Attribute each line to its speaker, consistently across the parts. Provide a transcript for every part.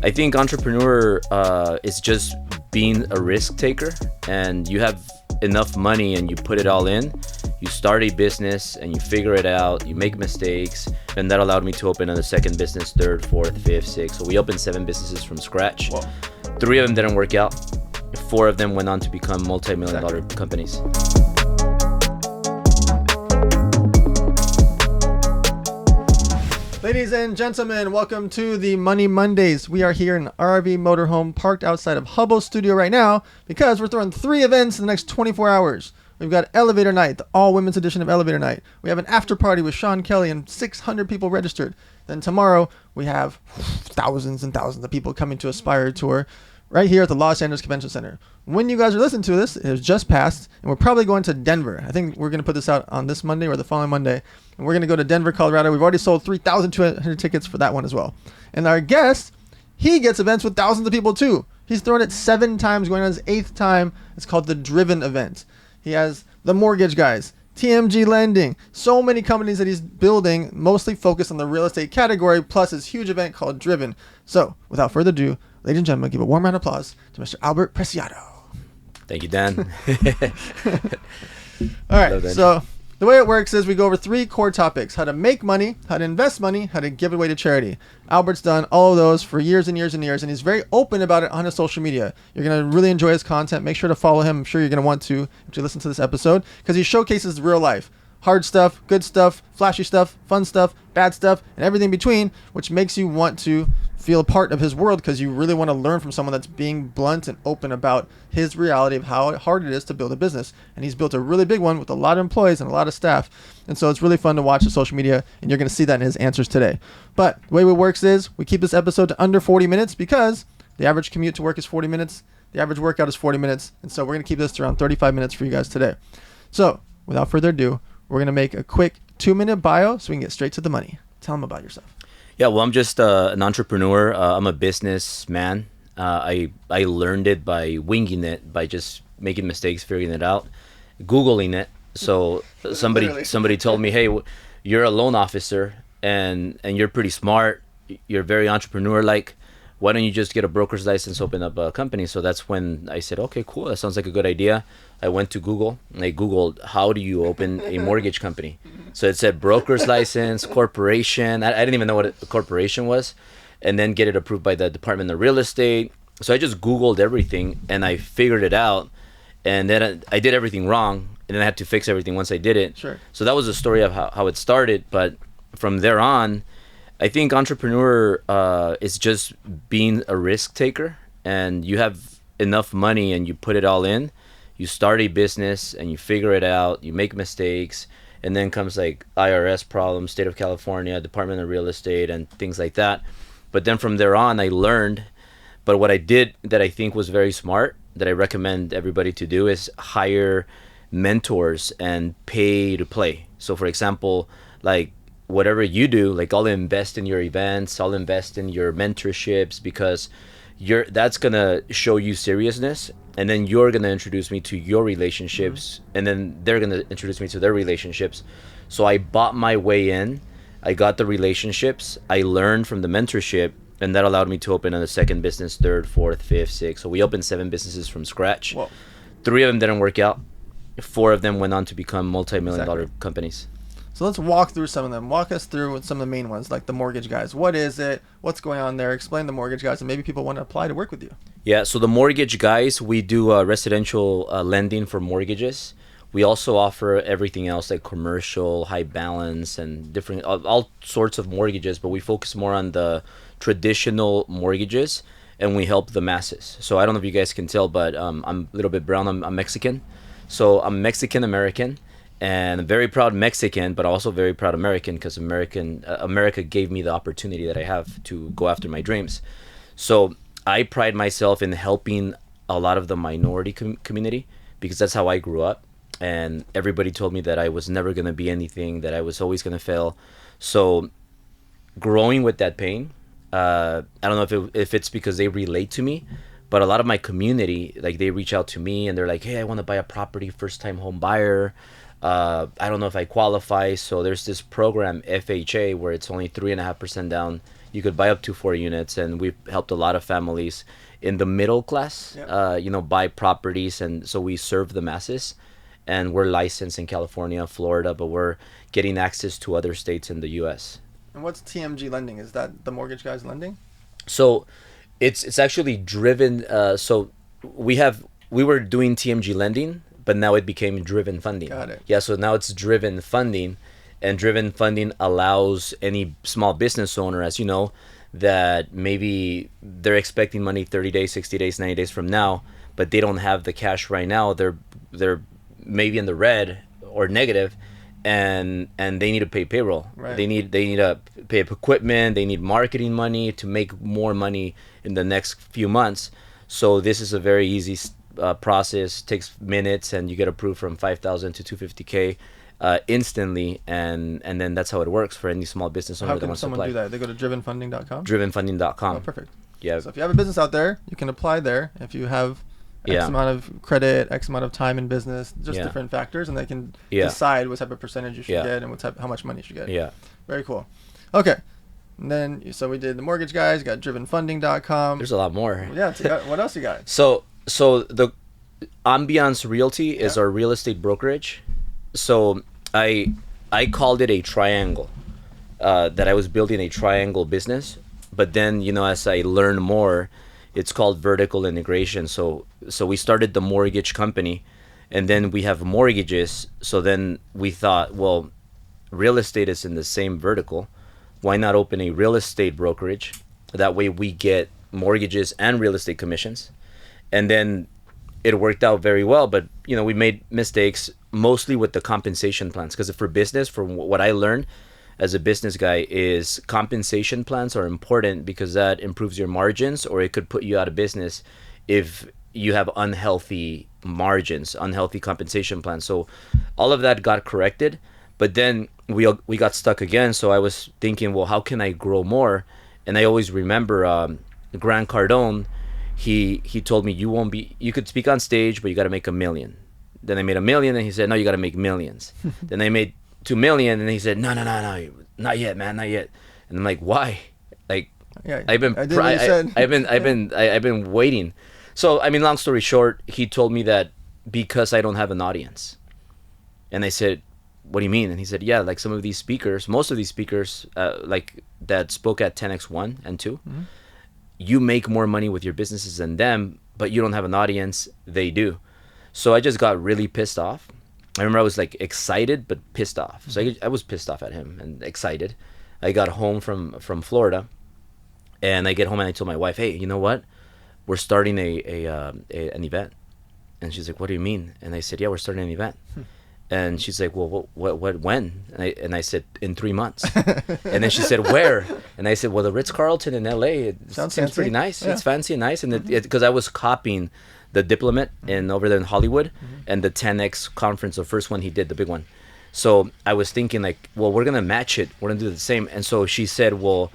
Speaker 1: I think entrepreneur is just being a risk taker, and you have enough money and you put it all in. You start a business and you figure it out, you make mistakes, and that allowed me to open a second business, third, fourth, fifth, sixth. So we opened 7 businesses from scratch.
Speaker 2: Whoa.
Speaker 1: 3 of them didn't work out. 4 of them went on to become multi-million-dollar companies.
Speaker 2: Ladies and gentlemen, welcome to the Money Mondays. We are here in an RV motorhome parked outside of Hubbo's studio right now because we're throwing 3 events in the next 24 hours. We've got Elevator Night, the all-women's edition of Elevator Night. We have an after party with Sean Kelly and 600 people registered. Then tomorrow, we have thousands and thousands of people coming to Aspire Tour right here at the Los Angeles Convention Center. When you guys are listening to this, it has just passed, and we're probably going to Denver. I think we're going to put this out on this Monday or the following Monday, and we're going to go to Denver, Colorado. We've already sold 3,200 tickets for that one as well. And our guest, he gets events with thousands of people too. He's thrown it 7 times, going on his 8th time. It's called the Driven event. He has the Mortgage Guys, TMG Lending, so many companies that he's building, mostly focused on the real estate category, plus his huge event called Driven. So, without further ado, ladies and gentlemen, give a warm round of applause to Mr. Albert Preciado.
Speaker 1: Thank you, Dan.
Speaker 2: All right, so the way it works is we go over 3 core topics: how to make money, how to invest money, how to give it away to charity. Albert's done all of those for years and years and years, and he's very open about it on his social media. You're going to really enjoy his content. Make sure to follow him. I'm sure you're going to want to if you listen to this episode, because he showcases real life. Hard stuff, good stuff, flashy stuff, fun stuff, bad stuff, and everything in between, which makes you want to feel a part of his world because you really want to learn from someone that's being blunt and open about his reality of how hard it is to build a business. And he's built a really big one with a lot of employees and a lot of staff. And so it's really fun to watch his social media, and you're going to see that in his answers today. But the way it works is we keep this episode to under 40 minutes because the average commute to work is 40 minutes. The average workout is 40 minutes. And so we're going to keep this to around 35 minutes for you guys today. So without further ado, we're going to make a quick 2-minute bio so we can get straight to the money. Tell them about yourself.
Speaker 1: Yeah, well, I'm just an entrepreneur. I'm a businessman. I learned it by winging it, by just making mistakes, figuring it out, Googling it. So somebody told me, hey, you're a loan officer and you're pretty smart. You're very entrepreneur-like. Why don't you just get a broker's license, open up a company? So that's when I said, okay, cool. That sounds like a good idea. I went to Google and I Googled, how do you open a mortgage company? So it said broker's license, corporation. I didn't even know what a corporation was. And then get it approved by the Department of Real Estate. So I just Googled everything and I figured it out. And then I did everything wrong. And then I had to fix everything once I did it.
Speaker 2: Sure.
Speaker 1: So that was the story of how it started. But from there on, I think entrepreneur is just being a risk taker, and you have enough money and you put it all in. You start a business and you figure it out, you make mistakes, and then comes like IRS problems, state of California, Department of Real Estate, and things like that. But then from there on, I learned. But what I did that I think was very smart, that I recommend everybody to do, is hire mentors and pay to play. So for example, like, whatever you do, like, I'll invest in your events, I'll invest in your mentorships, because that's gonna show you seriousness, and then you're gonna introduce me to your relationships, and then they're gonna introduce me to their relationships. So I bought my way in, I got the relationships, I learned from the mentorship, and that allowed me to open a second business, third, fourth, fifth, sixth. So we opened 7 businesses from scratch.
Speaker 2: Whoa.
Speaker 1: 3 of them didn't work out. 4 of them went on to become multi-million-dollar companies.
Speaker 2: So let's walk through some of them. Walk us through some of the main ones, like the Mortgage Guys. What is it? What's going on there? Explain the Mortgage Guys, and maybe people want to apply to work with you.
Speaker 1: Yeah, so the Mortgage Guys, we do residential lending for mortgages. We also offer everything else, like commercial, high balance, and different, all sorts of mortgages, but we focus more on the traditional mortgages, and we help the masses. So I don't know if you guys can tell, but I'm a little bit brown. I'm Mexican. So I'm Mexican-American. And I'm very proud Mexican, but also very proud American, because America gave me the opportunity that I have to go after my dreams. So I pride myself in helping a lot of the minority community, because that's how I grew up. And everybody told me that I was never going to be anything, that I was always going to fail. So growing with that pain, I don't know if it's because they relate to me, but a lot of my community, like, they reach out to me and they're like, hey, I want to buy a property, first-time home buyer. I don't know if I qualify. So there's this program, FHA, where it's only 3.5% down. You could buy up to 4 units, and we've helped a lot of families in the middle class, buy properties, and so we serve the masses. And we're licensed in California, Florida, but we're getting access to other states in the U.S.
Speaker 2: And what's TMG lending? Is that the mortgage guys lending?
Speaker 1: So it's actually driven. So we were doing TMG lending, but now it became driven funding.
Speaker 2: Got it.
Speaker 1: Yeah. So now it's driven funding, and driven funding allows any small business owner, as you know, that maybe they're expecting money 30 days, 60 days, 90 days from now, but they don't have the cash right now. They're maybe in the red or negative, and they need to pay payroll.
Speaker 2: Right.
Speaker 1: They need to pay up equipment. They need marketing money to make more money in the next few months. So this is a very easy process. Takes minutes, and you get approved from 5,000 to 250K instantly, and then that's how it works for any small business owner that wants to apply.
Speaker 2: How can someone do that? They go to drivenfunding.com.
Speaker 1: Drivenfunding.com.
Speaker 2: Oh, perfect.
Speaker 1: Yeah.
Speaker 2: So if you have a business out there, you can apply there. If you have X amount of credit, X amount of time in business, just different factors, and they can decide what type of percentage you should get and how much money you should get.
Speaker 1: Yeah.
Speaker 2: Very cool. Okay. And then, so we did the mortgage guys, you got drivenfunding.com.
Speaker 1: There's a lot more.
Speaker 2: Yeah. What else you got?
Speaker 1: So the Ambiance Realty is our real estate brokerage. So I called it a triangle, that I was building a triangle business. But then, as I learned more, it's called vertical integration. So we started the mortgage company, and then we have mortgages. So then we thought, well, real estate is in the same vertical. Why not open a real estate brokerage? That way we get mortgages and real estate commissions. And then it worked out very well. But, we made mistakes mostly with the compensation plans. Because for business, from what I learned as a business guy, is compensation plans are important because that improves your margins, or it could put you out of business if you have unhealthy margins, unhealthy compensation plans. So all of that got corrected, but then we got stuck again. So I was thinking, well, how can I grow more? And I always remember Grant Cardone. He told me, you could speak on stage, but you got to make $1 million. Then I made $1 million, and he said, no, you got to make millions. Then I made $2 million, and he said, no, not yet, man, not yet. And I'm like, why? Like, I've been waiting. So long story short, he told me that because I don't have an audience. And I said, what do you mean? And he said, yeah, like some of these speakers, most of these speakers, like that spoke at 10x1 and 2, you make more money with your businesses than them, but you don't have an audience. They do. So I just got really pissed off. I remember I was like excited but pissed off. So I was pissed off at him and excited. I got home from Florida, and I get home and I told my wife, hey, you know what? We're starting an event. And she's like, what do you mean? And I said, yeah, we're starting an event. And she's like, well, what when? And I said, in 3 months. And then she said, where? And I said, well, the Ritz-Carlton in LA. It seems pretty nice. Yeah. It's fancy and nice. And because I was copying the Diplomat over there in Hollywood, and the 10X conference, the first one he did, the big one. So I was thinking like, well, we're going to match it. We're going to do the same. And so she said, well,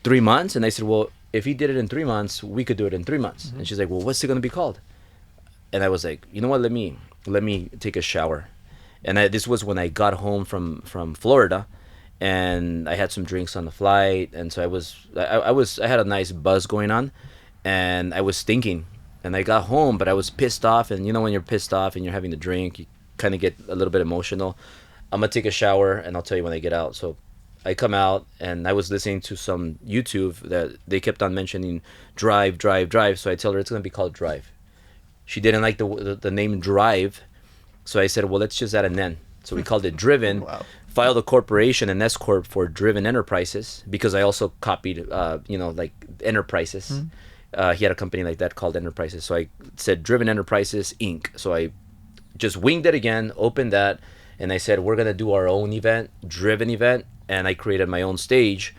Speaker 1: 3 months? And I said, well, if he did it in 3 months, we could do it in 3 months. And she's like, well, what's it going to be called? And I was like, you know what? Let me take a shower. And this was when I got home from Florida, and I had some drinks on the flight. And so I had a nice buzz going on, and I was thinking. And I got home, but I was pissed off. And when you're pissed off and you're having to drink, you kind of get a little bit emotional. I'm going to take a shower, and I'll tell you when I get out. So I come out, and I was listening to some YouTube that they kept on mentioning Drive. So I tell her it's going to be called Drive. She didn't like the name Drive. So I said, well, let's just add an N. So we called it Driven.
Speaker 2: Wow.
Speaker 1: Filed a corporation, an S Corp, for Driven Enterprises, because I also copied, like Enterprises. He had a company like that called Enterprises. So I said Driven Enterprises Inc. So I just winged it again, opened that, and I said, we're going to do our own event, Driven event. And I created my own stage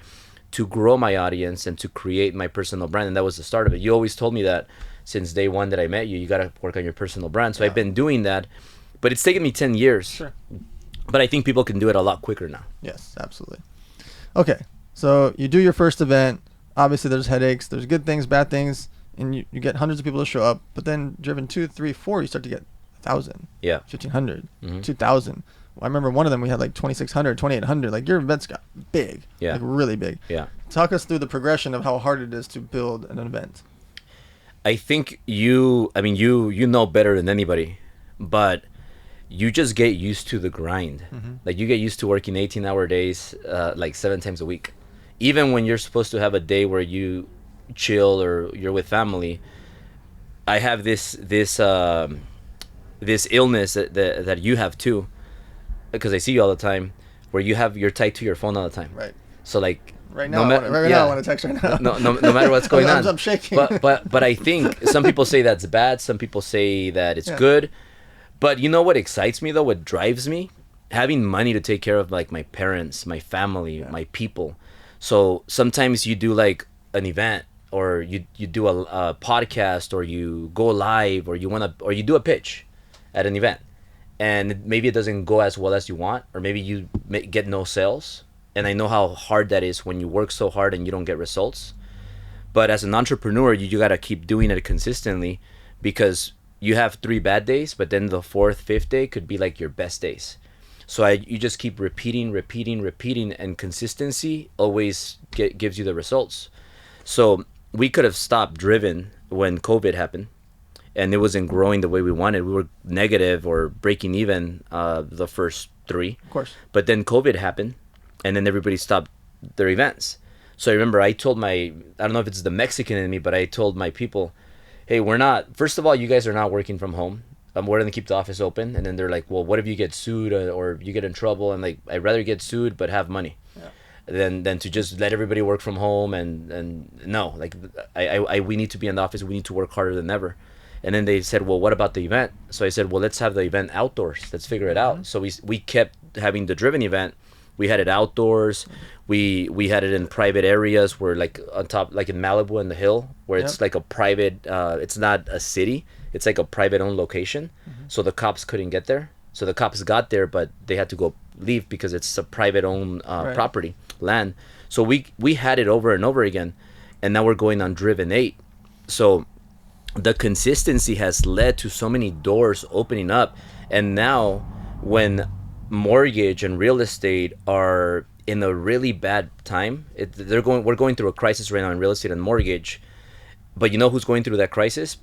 Speaker 1: to grow my audience and to create my personal brand. And that was the start of it. You always told me that since day one that I met you, you got to work on your personal brand. So I've been doing that, but it's taken me 10 years. Sure. But I think people can do it a lot quicker now.
Speaker 2: Yes, absolutely. Okay. So you do your first event. Obviously, there's headaches, there's good things, bad things, and you get hundreds of people to show up. But then Driven 2, 3, 4, you start to get 1,000, 1,500, 2,000. I remember one of them we had like 2,600, 2,800. Like your events got big, like really big.
Speaker 1: Yeah.
Speaker 2: Talk us through the progression of how hard it is to build an event.
Speaker 1: I think you know better than anybody, but you just get used to the grind. Like you get used to working 18-hour days, like 7 times a week. Even when you're supposed to have a day where you chill or you're with family, I have this illness that you have too, because I see you all the time, where you're tied to your phone all the time.
Speaker 2: Right.
Speaker 1: So like
Speaker 2: right now, I want to text right now.
Speaker 1: No matter what's going on.
Speaker 2: I'm shaking.
Speaker 1: But I think some people say that's bad. Some people say that it's good. But you know what excites me though? What drives me? Having money to take care of like my parents, my family, my people. So sometimes you do like an event, or you do a podcast, or you go live, or you do a pitch at an event, and maybe it doesn't go as well as you want, or maybe you get no sales. And I know how hard that is when you work so hard and you don't get results. But as an entrepreneur, you got to keep doing it consistently, because you have 3 bad days, but then the 4th, 5th day could be like your best days. So you just keep repeating, and consistency always gives you the results. So we could have stopped Driven when COVID happened, and it wasn't growing the way we wanted. We were negative or breaking even the first 3.
Speaker 2: Of course.
Speaker 1: But then COVID happened, and then everybody stopped their events. So I remember I told I don't know if it's the Mexican in me, but I told my people, hey, first of all, you guys are not working from home. We're going to keep the office open. And then they're like, well, what if you get sued or you get in trouble? And like, I'd rather get sued but have money than to just let everybody work from home. And no, like we need to be in the office. We need to work harder than ever. And then they said, well, what about the event? So I said, well, let's have the event outdoors. Let's figure it out. So we kept having the Driven event. We had it outdoors. We had it in private areas where, like on top, like in Malibu and the hill, where it's like a private, it's not a city. It's like a private owned location. So the cops couldn't get there. So the cops got there, but they had to leave because it's a private owned property, land. So we had it over and over again. And now we're going on Driven 8. So the consistency has led to so many doors opening up. And now when mortgage and real estate are in a really bad time, we're going through a crisis right now in real estate and mortgage. But you know who's going through that crisis?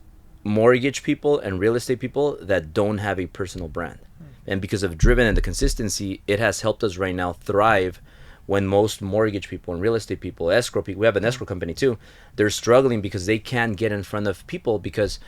Speaker 1: Mortgage people and real estate people that don't have a personal brand. And because of Driven and the consistency, it has helped us right now thrive when most mortgage people and real estate people, escrow people, we have an escrow company too, they're struggling because they can't get in front of people, because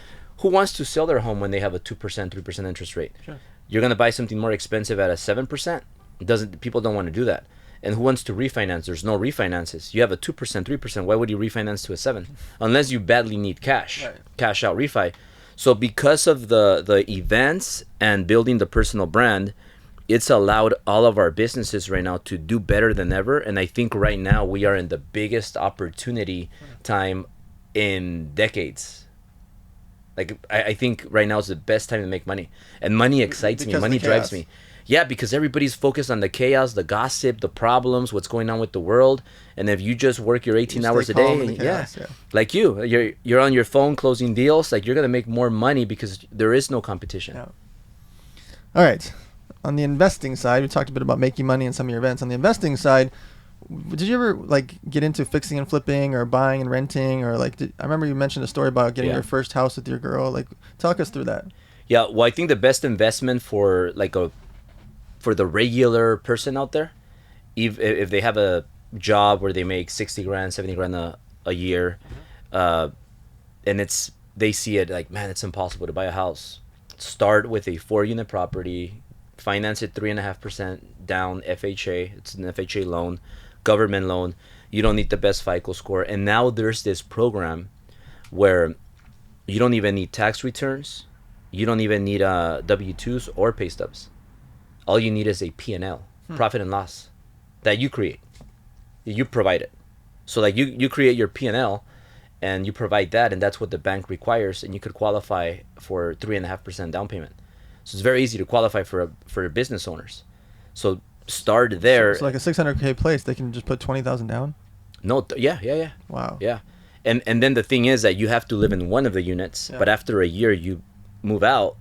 Speaker 1: who wants to sell their home when they have a 2%, 3% interest rate? Sure. You're going to buy something more expensive at a 7%? People don't want to do that. And who wants to refinance? There's no refinances. You have a 2%, 3%. Why would you refinance to a 7? Unless you badly need cash, cash out refi. So because of the events and building the personal brand, it's allowed all of our businesses right now to do better than ever. And I think right now we are in the biggest opportunity time in decades. Like I think right now is the best time to make money. And money excites me. Money drives me. Yeah, because everybody's focused on the chaos, the gossip, the problems, what's going on with the world. And if you just work your 18 hours a day, like you're on your phone closing deals, like you're going to make more money because there is no competition.
Speaker 2: Yeah. All right. On the investing side, we talked a bit about making money in some of your events. On the investing side, did you ever like get into fixing and flipping or buying and renting, or like I remember you mentioned a story about getting your first house with your girl. Like talk us through that. Yeah,
Speaker 1: well, I think the best investment for the regular person out there, if they have a job where they make 60 grand, 70 grand a year, and they see it like, man, it's impossible to buy a house. Start with a 4-unit property, finance it 3.5% down, FHA. It's an FHA loan, government loan. You don't need the best FICO score. And now there's this program where you don't even need tax returns. You don't even need W-2s or pay stubs. All you need is a P&L, profit and loss, that you create. You provide it. So like you create your P&L and you provide that, and that's what the bank requires, and you could qualify for 3.5% down payment. So it's very easy to qualify for business owners. So start there.
Speaker 2: So like a $600K place, they can just put $20,000 down?
Speaker 1: No, yeah.
Speaker 2: Wow.
Speaker 1: Yeah. And then the thing is that you have to live in one of the units, but after a year you move out,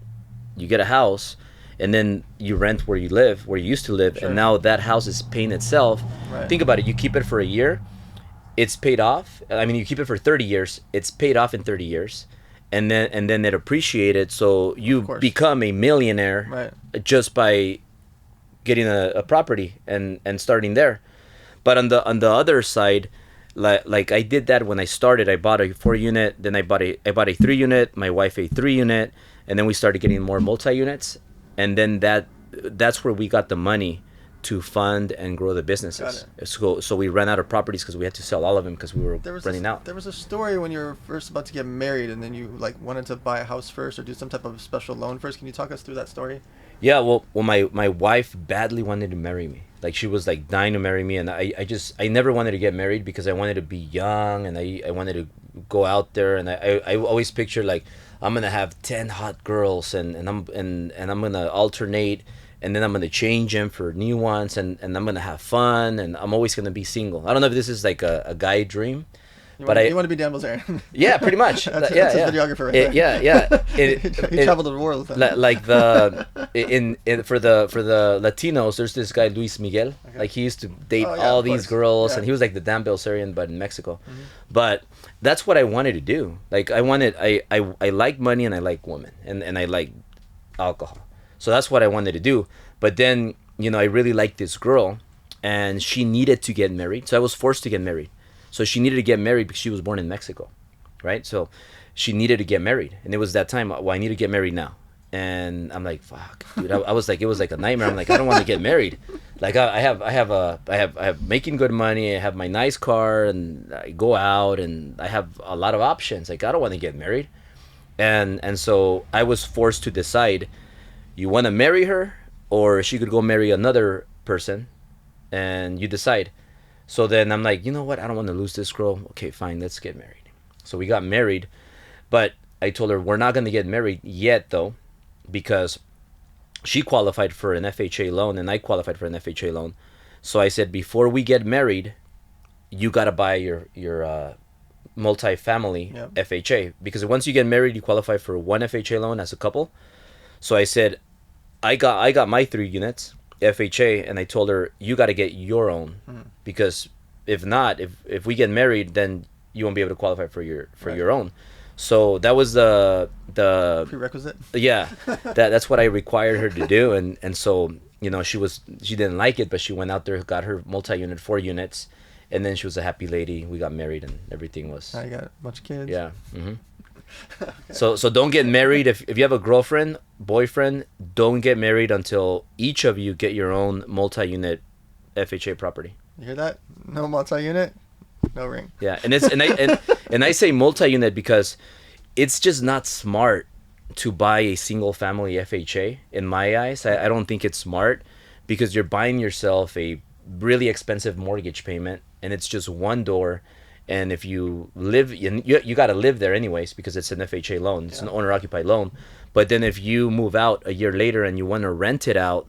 Speaker 1: you get a house, and then you rent where you used to live,
Speaker 2: Sure.
Speaker 1: and now that house is paying itself.
Speaker 2: Right.
Speaker 1: Think about it. You keep it for a year, it's paid off. I mean, you keep it for 30 years, it's paid off in 30 years, and then it appreciated. So you
Speaker 2: course.
Speaker 1: become a millionaire
Speaker 2: Right.
Speaker 1: just by getting a property and starting there. But on the other side, like I did that when I started. I bought a 4-unit, then I bought a 3-unit, my wife a 3-unit, and then we started getting more multi-units, and then that's where we got the money to fund and grow the businesses. So we ran out of properties because we had to sell all of them because we were running out.
Speaker 2: There was a story when you were first about to get married, and then you like wanted to buy a house first or do some type of special loan first. Can you talk us through that story?
Speaker 1: Yeah, well, my wife badly wanted to marry me. Like, she was like dying to marry me, and I never wanted to get married because I wanted to be young, and I wanted to go out there, and I always pictured like I'm gonna have 10 hot girls, and I'm gonna alternate, and then I'm gonna change them for new ones, and I'm gonna have fun, and I'm always gonna be single. I don't know if this is like a guy dream.
Speaker 2: You want to be Dan Bilzerian.
Speaker 1: Yeah, pretty much.
Speaker 2: That's
Speaker 1: yeah,
Speaker 2: his videographer right there.
Speaker 1: Yeah.
Speaker 2: He traveled the world with that.
Speaker 1: Like for the Latinos, there's this guy Luis Miguel.
Speaker 2: Okay.
Speaker 1: Like, he used to date
Speaker 2: Oh, yeah,
Speaker 1: all
Speaker 2: of
Speaker 1: these
Speaker 2: course.
Speaker 1: girls,
Speaker 2: Yeah.
Speaker 1: and he was like the Dan Bilzerian, but in Mexico.
Speaker 2: Mm-hmm.
Speaker 1: But that's what I wanted to do. Like, I like money, and I like women, and I like alcohol. So that's what I wanted to do. But then, I really liked this girl, and she needed to get married, so I was forced to get married. So she needed to get married because she was born in Mexico, right? So she needed to get married, and it was that time. Well, I need to get married now, and I'm like, fuck, dude. I was like, it was like a nightmare. I'm like, I don't want to get married. Like, I have making good money. I have my nice car, and I go out, and I have a lot of options. Like, I don't want to get married, and so I was forced to decide: you want to marry her, or she could go marry another person, and you decide. So then I'm like, you know what? I don't want to lose this girl. Okay, fine, let's get married. So we got married, but I told her we're not going to get married yet, though, because she qualified for an FHA loan and I qualified for an FHA loan. So I said, before we get married, you got to buy your multifamily
Speaker 2: Yep.
Speaker 1: FHA, because once you get married, you qualify for one FHA loan as a couple. So I said, I got my 3 units FHA, and I told her, you got to get your own, because if not, if we get married, then you won't be able to qualify for your own. So that was the
Speaker 2: Prerequisite.
Speaker 1: yeah, that's what I required her to do, and so she didn't like it, but she went out there, got her multi-unit 4 units, and then she was a happy lady. We got married, and everything was
Speaker 2: Now you got a bunch of kids.
Speaker 1: yeah. So don't get married if you have a girlfriend, boyfriend. Don't get married until each of you get your own multi-unit FHA property.
Speaker 2: You hear that? No multi-unit, no ring.
Speaker 1: Yeah, and I say multi-unit because it's just not smart to buy a single family FHA. In my eyes, I don't think it's smart, because you're buying yourself a really expensive mortgage payment, and it's just one door. And if you live, you got to live there anyways, because it's an FHA loan. It's an owner-occupied loan. But then if you move out a year later and you want to rent it out,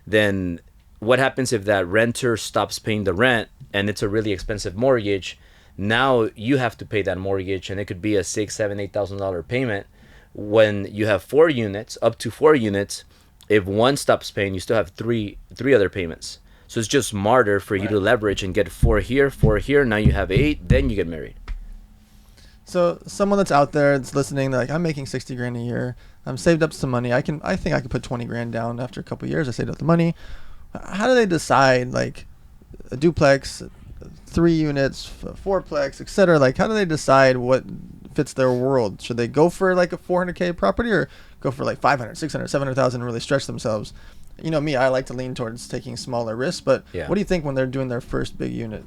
Speaker 1: then what happens if that renter stops paying the rent and it's a really expensive mortgage? Now you have to pay that mortgage, and it could be a $6,000, $7,000, $8,000 payment. When you have 4 units, up to 4 units, if one stops paying, you still have three other payments. So it's just smarter for you to leverage and get 4 here, 4 here. Now you have 8. Then you get married.
Speaker 2: So someone that's out there that's listening, they're like, I'm making 60 grand a year. I'm saved up some money. I think I could put 20 grand down after a couple of years. I saved up the money. How do they decide, like, a duplex, 3 units, 4plex, etc.? Like, how do they decide what fits their world? Should they go for like a 400K property, or go for like 500, 600, 700,000 and really stretch themselves? You know me, I like to lean towards taking smaller risks, but what do you think when they're doing their first big unit?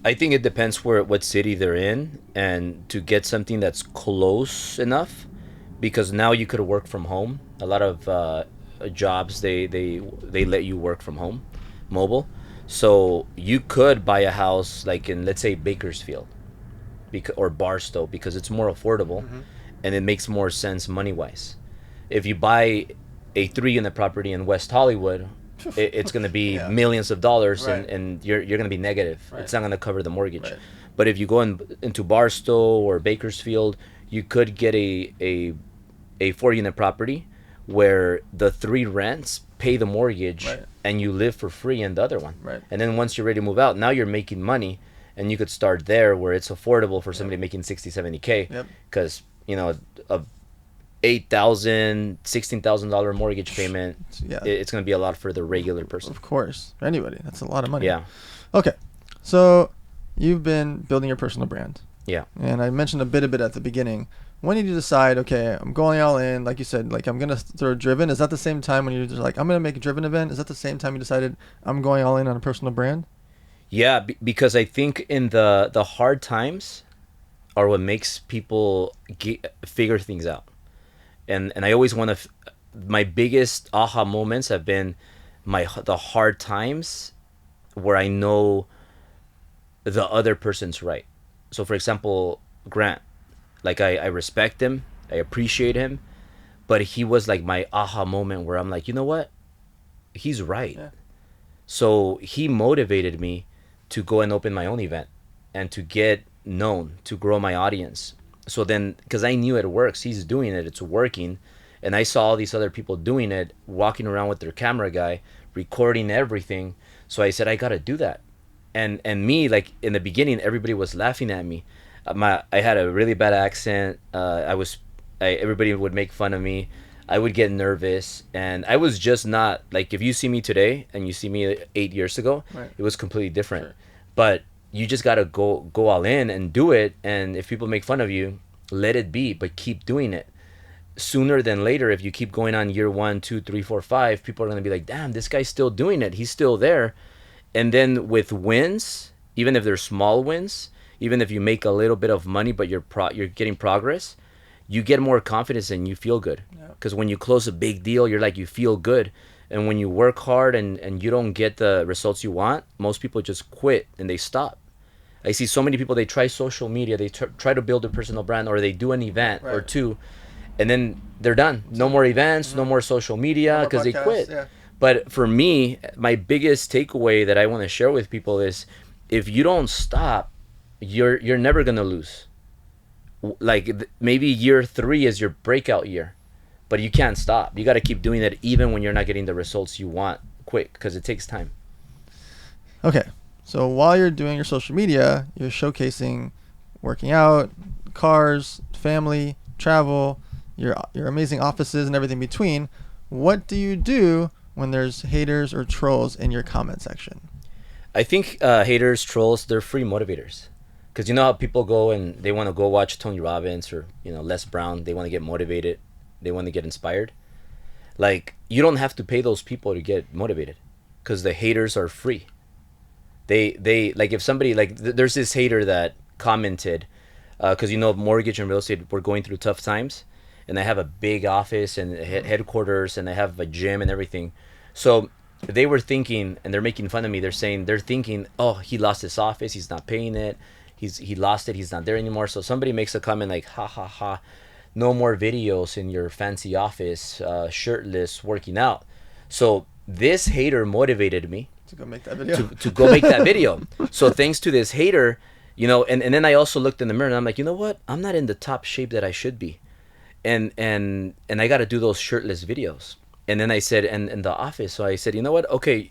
Speaker 1: I think it depends what city they're in, and to get something that's close enough, because now you could work from home. A lot of jobs, they let you work from home, mobile. So you could buy a house like in, let's say, Bakersfield or Barstow, because it's more affordable, and it makes more sense money-wise. If you buy a 3-unit property in West Hollywood, it's going to be millions of dollars, and you're going to be negative. It's not going to cover the mortgage. But if you go into Barstow or Bakersfield, you could get a 4-unit property where the 3 rents pay the mortgage,
Speaker 2: Right.
Speaker 1: and you live for free in the other one.
Speaker 2: Right.
Speaker 1: And then once you're ready to move out, now you're making money, and you could start there where it's affordable for somebody making 60, 70K.
Speaker 2: Yep.
Speaker 1: Because, a $8,000, $16,000 mortgage payment,
Speaker 2: Yeah.
Speaker 1: it's going to be a lot for the regular person.
Speaker 2: Of course. For anybody. That's a lot of money.
Speaker 1: Yeah.
Speaker 2: Okay. So you've been building your personal brand.
Speaker 1: Yeah.
Speaker 2: And I mentioned a bit at the beginning. When did you decide, okay, I'm going all in, like you said, like I'm going to throw Driven? Is that the same time when you're just like, I'm going to make a Driven event? Is that the same time you decided I'm going all in on a personal brand?
Speaker 1: Yeah, because I think in the hard times are what makes people figure things out. And I always want to, my biggest aha moments have been the hard times where I know the other person's right. So for example, Grant, like I respect him, I appreciate him, but he was like my aha moment where I'm like, you know what? He's right.
Speaker 2: Yeah.
Speaker 1: So he motivated me to go and open my own event and to get known, to grow my audience. So then, because I knew it works, he's doing it, it's working. And I saw all these other people doing it, walking around with their camera guy, recording everything. So I said, I got to do that. And me, like in the beginning, everybody was laughing at me. I had a really bad accent. Everybody would make fun of me. I would get nervous, and I was just not like, if you see me today and you see me 8 years ago,
Speaker 2: Right.
Speaker 1: It was completely different.
Speaker 2: Sure.
Speaker 1: But you just gotta go all in and do it. And if people make fun of you, let it be, but keep doing it. Sooner than later, if you keep going on year 1, 2, 3, 4, 5, people are gonna be like, damn, this guy's still doing it. He's still there. And then with wins, even if they're small wins, even if you make a little bit of money, but you're getting progress, you get more confidence and you feel good. Because when you close a big deal, you're like, you feel good. And when you work hard and you don't get the results you want, most people just quit and they stop. I see so many people, they try social media, they try to build a personal brand, or they do an event or two, and then they're done. No more events, no more social media, because they quit.
Speaker 2: Yeah.
Speaker 1: But for me, my biggest takeaway that I want to share with people is, if you don't stop, you're never gonna lose. Like maybe year 3 is your breakout year, but you can't stop. You got to keep doing it even when you're not getting the results you want quick, because it takes time.
Speaker 2: Okay. So while you're doing your social media, you're showcasing working out, cars, family, travel, your amazing offices and everything between. What do you do when there's haters or trolls in your comment section?
Speaker 1: I think haters, trolls, they're free motivators. Because you know how people go and they want to go watch Tony Robbins or Les Brown. They want to get motivated. They want to get inspired. Like, you don't have to pay those people to get motivated, because the haters are free. They like, if somebody, like, there's this hater that commented, because mortgage and real estate, we're going through tough times, and I have a big office and headquarters, and I have a gym and everything. So they were thinking, and they're making fun of me. They're thinking, oh, he lost his office, he's not paying it, he lost it, he's not there anymore. So somebody makes a comment like, ha ha ha, no more videos in your fancy office, shirtless, working out. So this hater motivated me
Speaker 2: To go make that video.
Speaker 1: to go make that video. So thanks to this hater, and then I also looked in the mirror and I'm like, you know what? I'm not in the top shape that I should be. And I got to do those shirtless videos. And then I said, and in the office, so I said, you know what? Okay,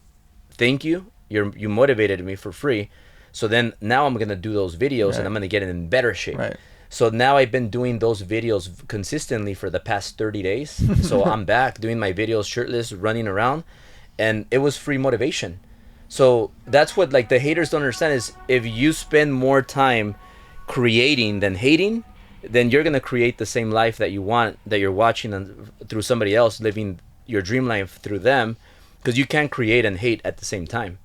Speaker 1: thank you. You motivated me for free. So then now I'm going to do those videos,
Speaker 2: Right.
Speaker 1: and I'm going to get in better shape.
Speaker 2: Right.
Speaker 1: So now I've been doing those videos consistently for the past 30 days. So I'm back doing my videos shirtless, running around, and it was free motivation. So that's what, like, the haters don't understand is, if you spend more time creating than hating, then you're going to create the same life that you want, that you're watching through somebody else, living your dream life through them, because you can't create and hate at the same time.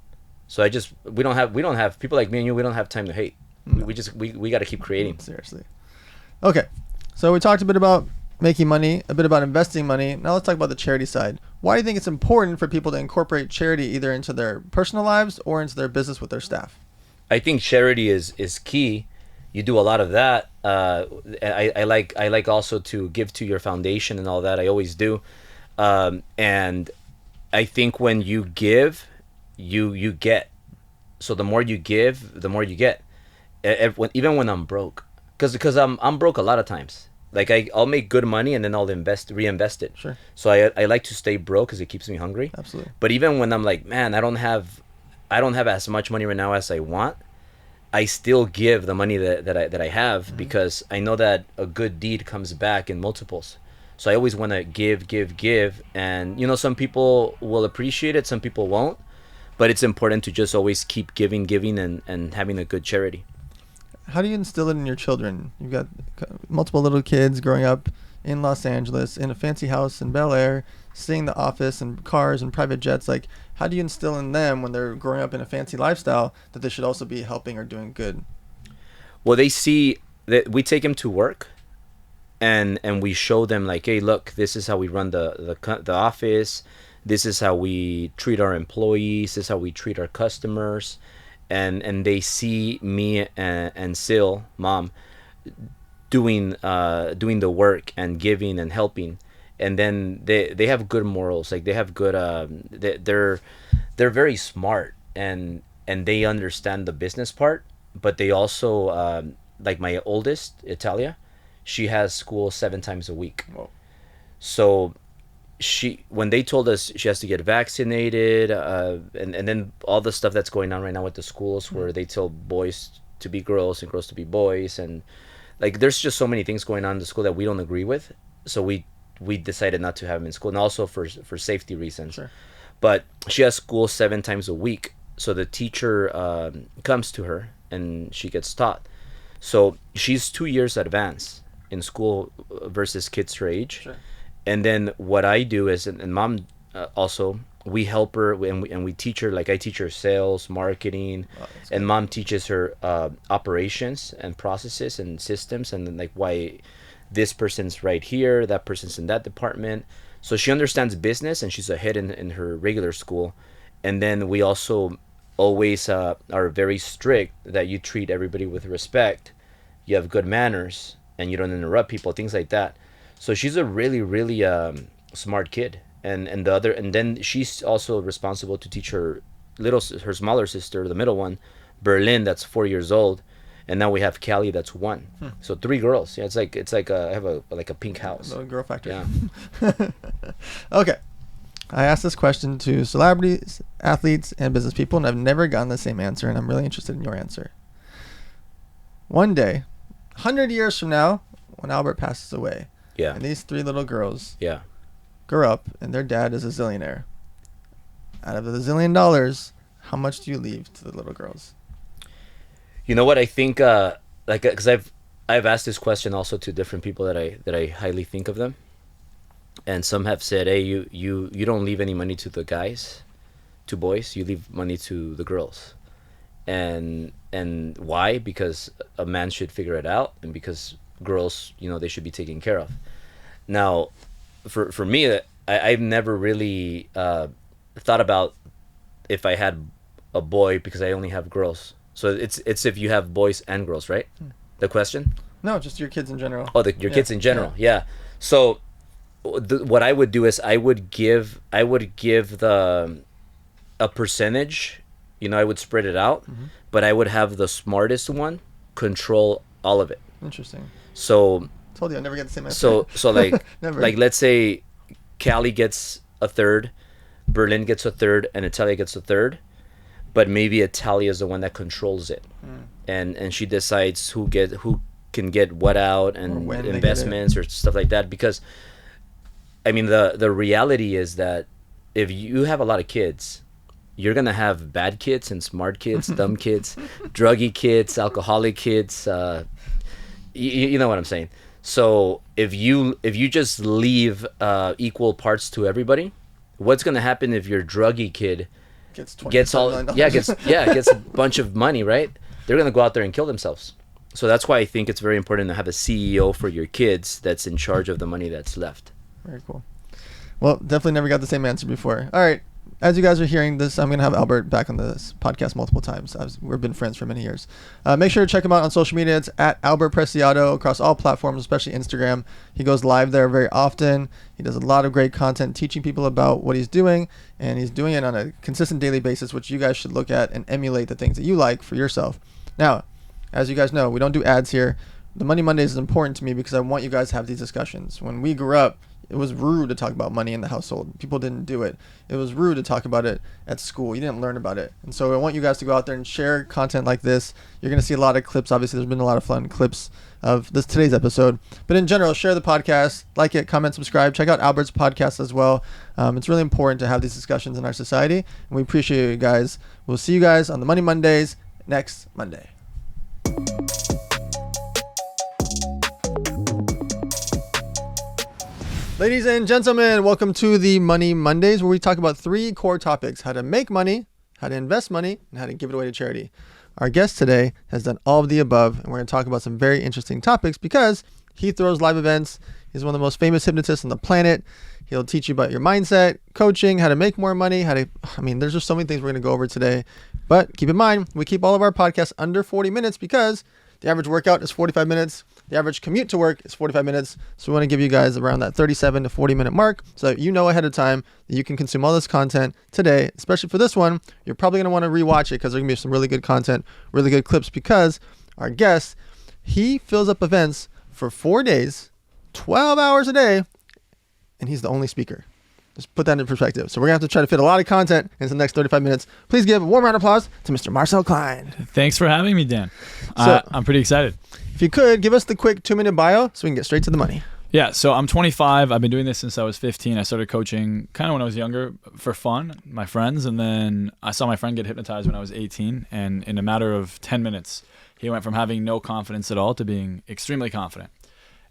Speaker 1: So we don't have people like me and you, we don't have time to hate. We got to keep creating.
Speaker 2: Seriously. Okay. So we talked a bit about making money, a bit about investing money. Now let's talk about the charity side. Why do you think it's important for people to incorporate charity either into their personal lives or into their business with their staff?
Speaker 1: I think charity is key. You do a lot of that. I like also to give to your foundation and all that. I always do. And I think when you give, you get. So the more you give, the more you get. Even when I'm broke, because I'm broke a lot of times, like I'll make good money and then I'll reinvest it.
Speaker 2: Sure.
Speaker 1: So I like to stay broke because it keeps me hungry.
Speaker 2: Absolutely.
Speaker 1: But even when I'm like, man, I don't have as much money right now as I want, I still give the money that I have because I know that a good deed comes back in multiples. So I always want to give, and some people will appreciate it, some people won't, but it's important to just always keep giving, and having a good charity.
Speaker 2: How do you instill it in your children? You've got multiple little kids growing up in Los Angeles in a fancy house in Bel Air, seeing the office and cars and private jets. Like, how do you instill in them when they're growing up in a fancy lifestyle that they should also be helping or doing good?
Speaker 1: Well, they see that we take them to work, and we show them like, hey, look, this is how we run the office. This is how we treat our employees. This is how we treat our customers. And they see me and Sil, mom, doing the work and giving and helping, and then they have good morals. Like they have good they're very smart, and they understand the business part, but they also like my oldest, Italia, she has school 7 times a week.
Speaker 2: Whoa.
Speaker 1: So when they told us she has to get vaccinated, and then all the stuff that's going on right now with the schools where they tell boys to be girls and girls to be boys, and like there's just so many things going on in the school that we don't agree with, so we decided not to have them in school, and also for safety reasons.
Speaker 2: Sure.
Speaker 1: But she has school 7 times a week, so the teacher comes to her and she gets taught. So she's 2 years advanced in school versus kids her age.
Speaker 2: Sure.
Speaker 1: And then what I do is, and mom also, we help her and we teach her, like I teach her sales, marketing, and mom teaches her operations and processes and systems, and then like why this person's right here, that person's in that department. So she understands business and she's ahead in her regular school. And then we also always are very strict that you treat everybody with respect, you have good manners, and you don't interrupt people, things like that. So she's a really, really smart kid, and then she's also responsible to teach her smaller sister, the middle one, Berlin, that's 4 years old, and now we have Callie, that's 1. So 3 girls. Yeah, it's like I have a pink house.
Speaker 2: A little girl factory.
Speaker 1: Yeah.
Speaker 2: Okay, I asked this question to celebrities, athletes, and business people, and I've never gotten the same answer, and I'm really interested in your answer. One day, 100 years from now, when Albert passes away.
Speaker 1: Yeah.
Speaker 2: And these 3 little girls
Speaker 1: grow
Speaker 2: up, and their dad is a zillionaire. Out of the $1 zillion, how much do you leave to the little girls? You
Speaker 1: know what I think? Because I've asked this question also to different people that I highly think of them, and some have said, "Hey, you don't leave any money to the guys, to boys. You leave money to the girls." And why? Because a man should figure it out, and because girls, they should be taken care of. Now, for me, I've never really thought about if I had a boy, because I only have girls. So it's if you have boys and girls, right? The question?
Speaker 2: No, just your kids in general.
Speaker 1: Oh, your kids in general. Yeah. So what I would do is I would give a percentage. I would spread it out, but I would have the smartest one control all of it.
Speaker 2: Interesting.
Speaker 1: So
Speaker 2: told you I never get the same answer.
Speaker 1: So like
Speaker 2: Never.
Speaker 1: Like let's say Callie gets a third, Berlin gets a third, and Italia gets a third, but maybe Italia is the one that controls it, and she decides who can get what out, and investments or stuff like that. Because I mean the reality is that if you have a lot of kids, you're gonna have bad kids and smart kids, dumb kids, druggy kids, alcoholic kids. You know what I'm saying? So if you just leave equal parts to everybody, what's gonna happen if your druggy kid gets a bunch of money, right? They're gonna go out there and kill themselves. So that's why I think it's very important to have a CEO for your kids that's in charge of the money that's left.
Speaker 2: Very cool. Well, definitely never got the same answer before. All right. As you guys are hearing this, I'm going to have Albert back on this podcast multiple times. We've been friends for many years. Make sure to check him out on social media. It's at Albert Preciado across all platforms, especially Instagram. He goes live there very often. He does a lot of great content teaching people about what he's doing, and he's doing it on a consistent daily basis, which you guys should look at and emulate the things that you like for yourself. Now, as you guys know, we don't do ads here. the Money Mondays is important to me because I want you guys to have these discussions. When we grew up, it was rude to talk about money in the household. People didn't do it. It was rude to talk about it at school. You didn't learn about it. And so I want you guys to go out there and share content like this. You're going to see a lot of clips. Obviously, there's been a lot of fun clips of today's episode. But in general, share the podcast, like it, comment, subscribe. Check out Albert's podcast as well. It's really important to have these discussions in our society. And we appreciate you guys. We'll see you guys on the Money Mondays next Monday. Ladies and gentlemen, welcome to the Money Mondays, where we talk about 3 core topics: how to make money, how to invest money, and how to give it away to charity. Our guest today has done all of the above, and we're going to talk about some very interesting topics because he throws live events. He's one of the most famous hypnotists on the planet. He'll teach you about your mindset, coaching, how to make more money, there's just so many things we're going to go over today. But keep in mind, we keep all of our podcasts under 40 minutes because the average workout is 45 minutes. The average commute to work is 45 minutes. So we want to give you guys around that 37 to 40 minute mark so that you know ahead of time that you can consume all this content today. Especially for this one, you're probably going to want to rewatch it because there's going to be some really good content, really good clips, because our guest, he fills up events for 4 days, 12 hours a day, and he's the only speaker. Just put that in perspective. So we're going to have to try to fit a lot of content into the next 35 minutes. Please give a warm round of applause to Mr. Marcel Klein.
Speaker 3: Thanks for having me, Dan.
Speaker 2: So,
Speaker 3: I'm pretty excited.
Speaker 2: If you could, give us the quick 2-minute bio so we can get straight to the money.
Speaker 3: Yeah, so I'm 25. I've been doing this since I was 15. I started coaching kind of when I was younger for fun, my friends, and then I saw my friend get hypnotized when I was 18, and in a matter of 10 minutes, he went from having no confidence at all to being extremely confident.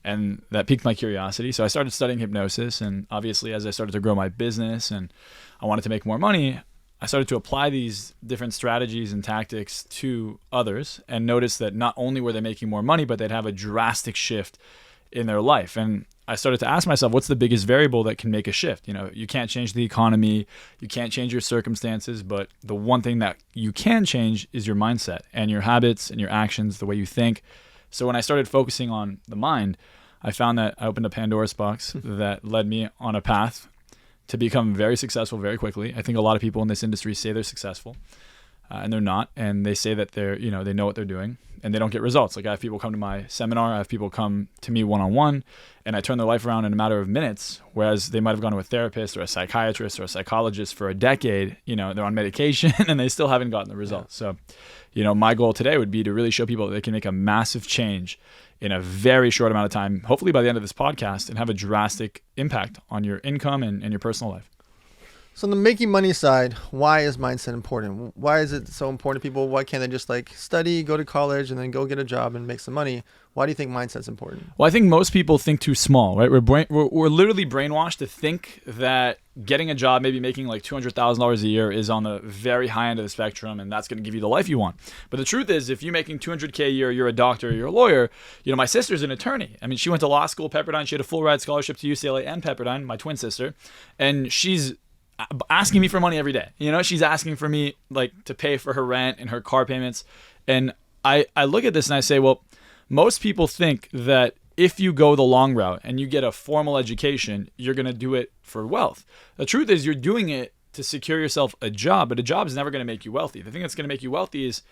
Speaker 3: And that piqued my curiosity. So I started studying hypnosis, and obviously as I started to grow my business and I wanted to make more money, I started to apply these different strategies and tactics to others and noticed that not only were they making more money, but they'd have a drastic shift in their life. And I started to ask myself, what's the biggest variable that can make a shift? You can't change the economy, you can't change your circumstances, but the one thing that you can change is your mindset and your habits and your actions, the way you think. So when I started focusing on the mind, I found that I opened a Pandora's box that led me on a path to become very successful very quickly. I think a lot of people in this industry say they're successful, and they're not. And they say that they know what they're doing, and they don't get results. Like I have people come to my seminar, I have people come to me one-on-one, and I turn their life around in a matter of minutes, whereas they might have gone to a therapist or a psychiatrist or a psychologist for a decade. They're on medication and they still haven't gotten the results. Yeah. So, my goal today would be to really show people that they can make a massive change in a very short amount of time, hopefully by the end of this podcast, and have a drastic impact on your income and your personal life.
Speaker 2: So on the making money side, why is mindset important? Why is it so important to people? Why can't they just study, go to college, and then go get a job and make some money? Why do you think mindset's important?
Speaker 3: Well, I think most people think too small, right? We're literally brainwashed to think that getting a job, maybe making like $200,000 a year, is on the very high end of the spectrum, and that's going to give you the life you want. But the truth is, if you're making $200K a year, you're a doctor, you're a lawyer. My sister's an attorney. She went to law school, Pepperdine. She had a full ride scholarship to UCLA and Pepperdine, my twin sister, and she's asking me for money every day. She's asking for me to pay for her rent and her car payments. And I look at this and I say, well, most people think that if you go the long route and you get a formal education, you're going to do it for wealth. The truth is you're doing it to secure yourself a job, but a job is never going to make you wealthy. The thing that's going to make you wealthy is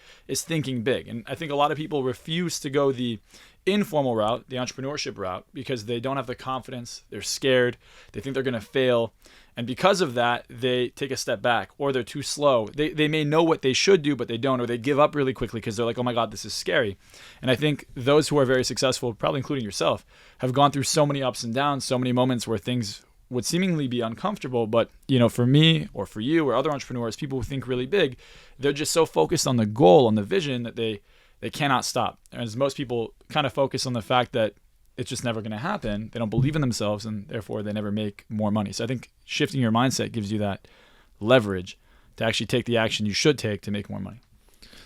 Speaker 3: thinking big. And I think a lot of people refuse to go the informal route, the entrepreneurship route, because they don't have the confidence, they're scared, they think they're going to fail. And because of that, they take a step back, or they're too slow. They may know what they should do, but they don't, or they give up really quickly because they're like, oh my God, this is scary. And I think those who are very successful, probably including yourself, have gone through so many ups and downs, so many moments where things would seemingly be uncomfortable. But, for me or for you or other entrepreneurs, people who think really big, they're just so focused on the goal, on the vision, that they cannot stop. And as most people kind of focus on the fact that it's just never going to happen, they don't believe in themselves, and therefore they never make more money. So I think shifting your mindset gives you that leverage to actually take the action you should take to make more money.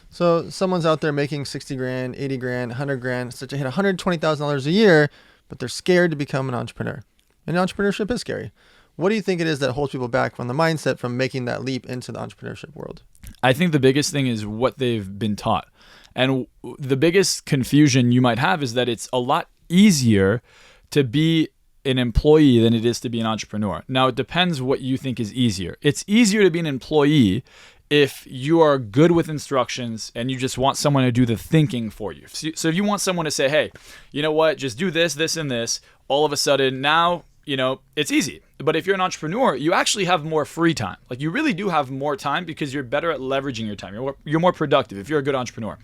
Speaker 2: So someone's out there making 60 grand, 80 grand, 100 grand, such to hit $120,000 a year, but they're scared to become an entrepreneur. And entrepreneurship is scary. What do you think it is that holds people back from the mindset from making that leap into the entrepreneurship world?
Speaker 3: I think the biggest thing is what they've been taught. And the biggest confusion you might have is that it's a lot easier to be an employee than it is to be an entrepreneur. Now, it depends what you think is easier. It's easier to be an employee if you are good with instructions and you just want someone to do the thinking for you. So if you want someone to say, hey, you know what, just do this, this, and this, all of a sudden now, it's easy. But if you're an entrepreneur, you actually have more free time. Like you really do have more time because you're better at leveraging your time. You're more productive if you're a good entrepreneur.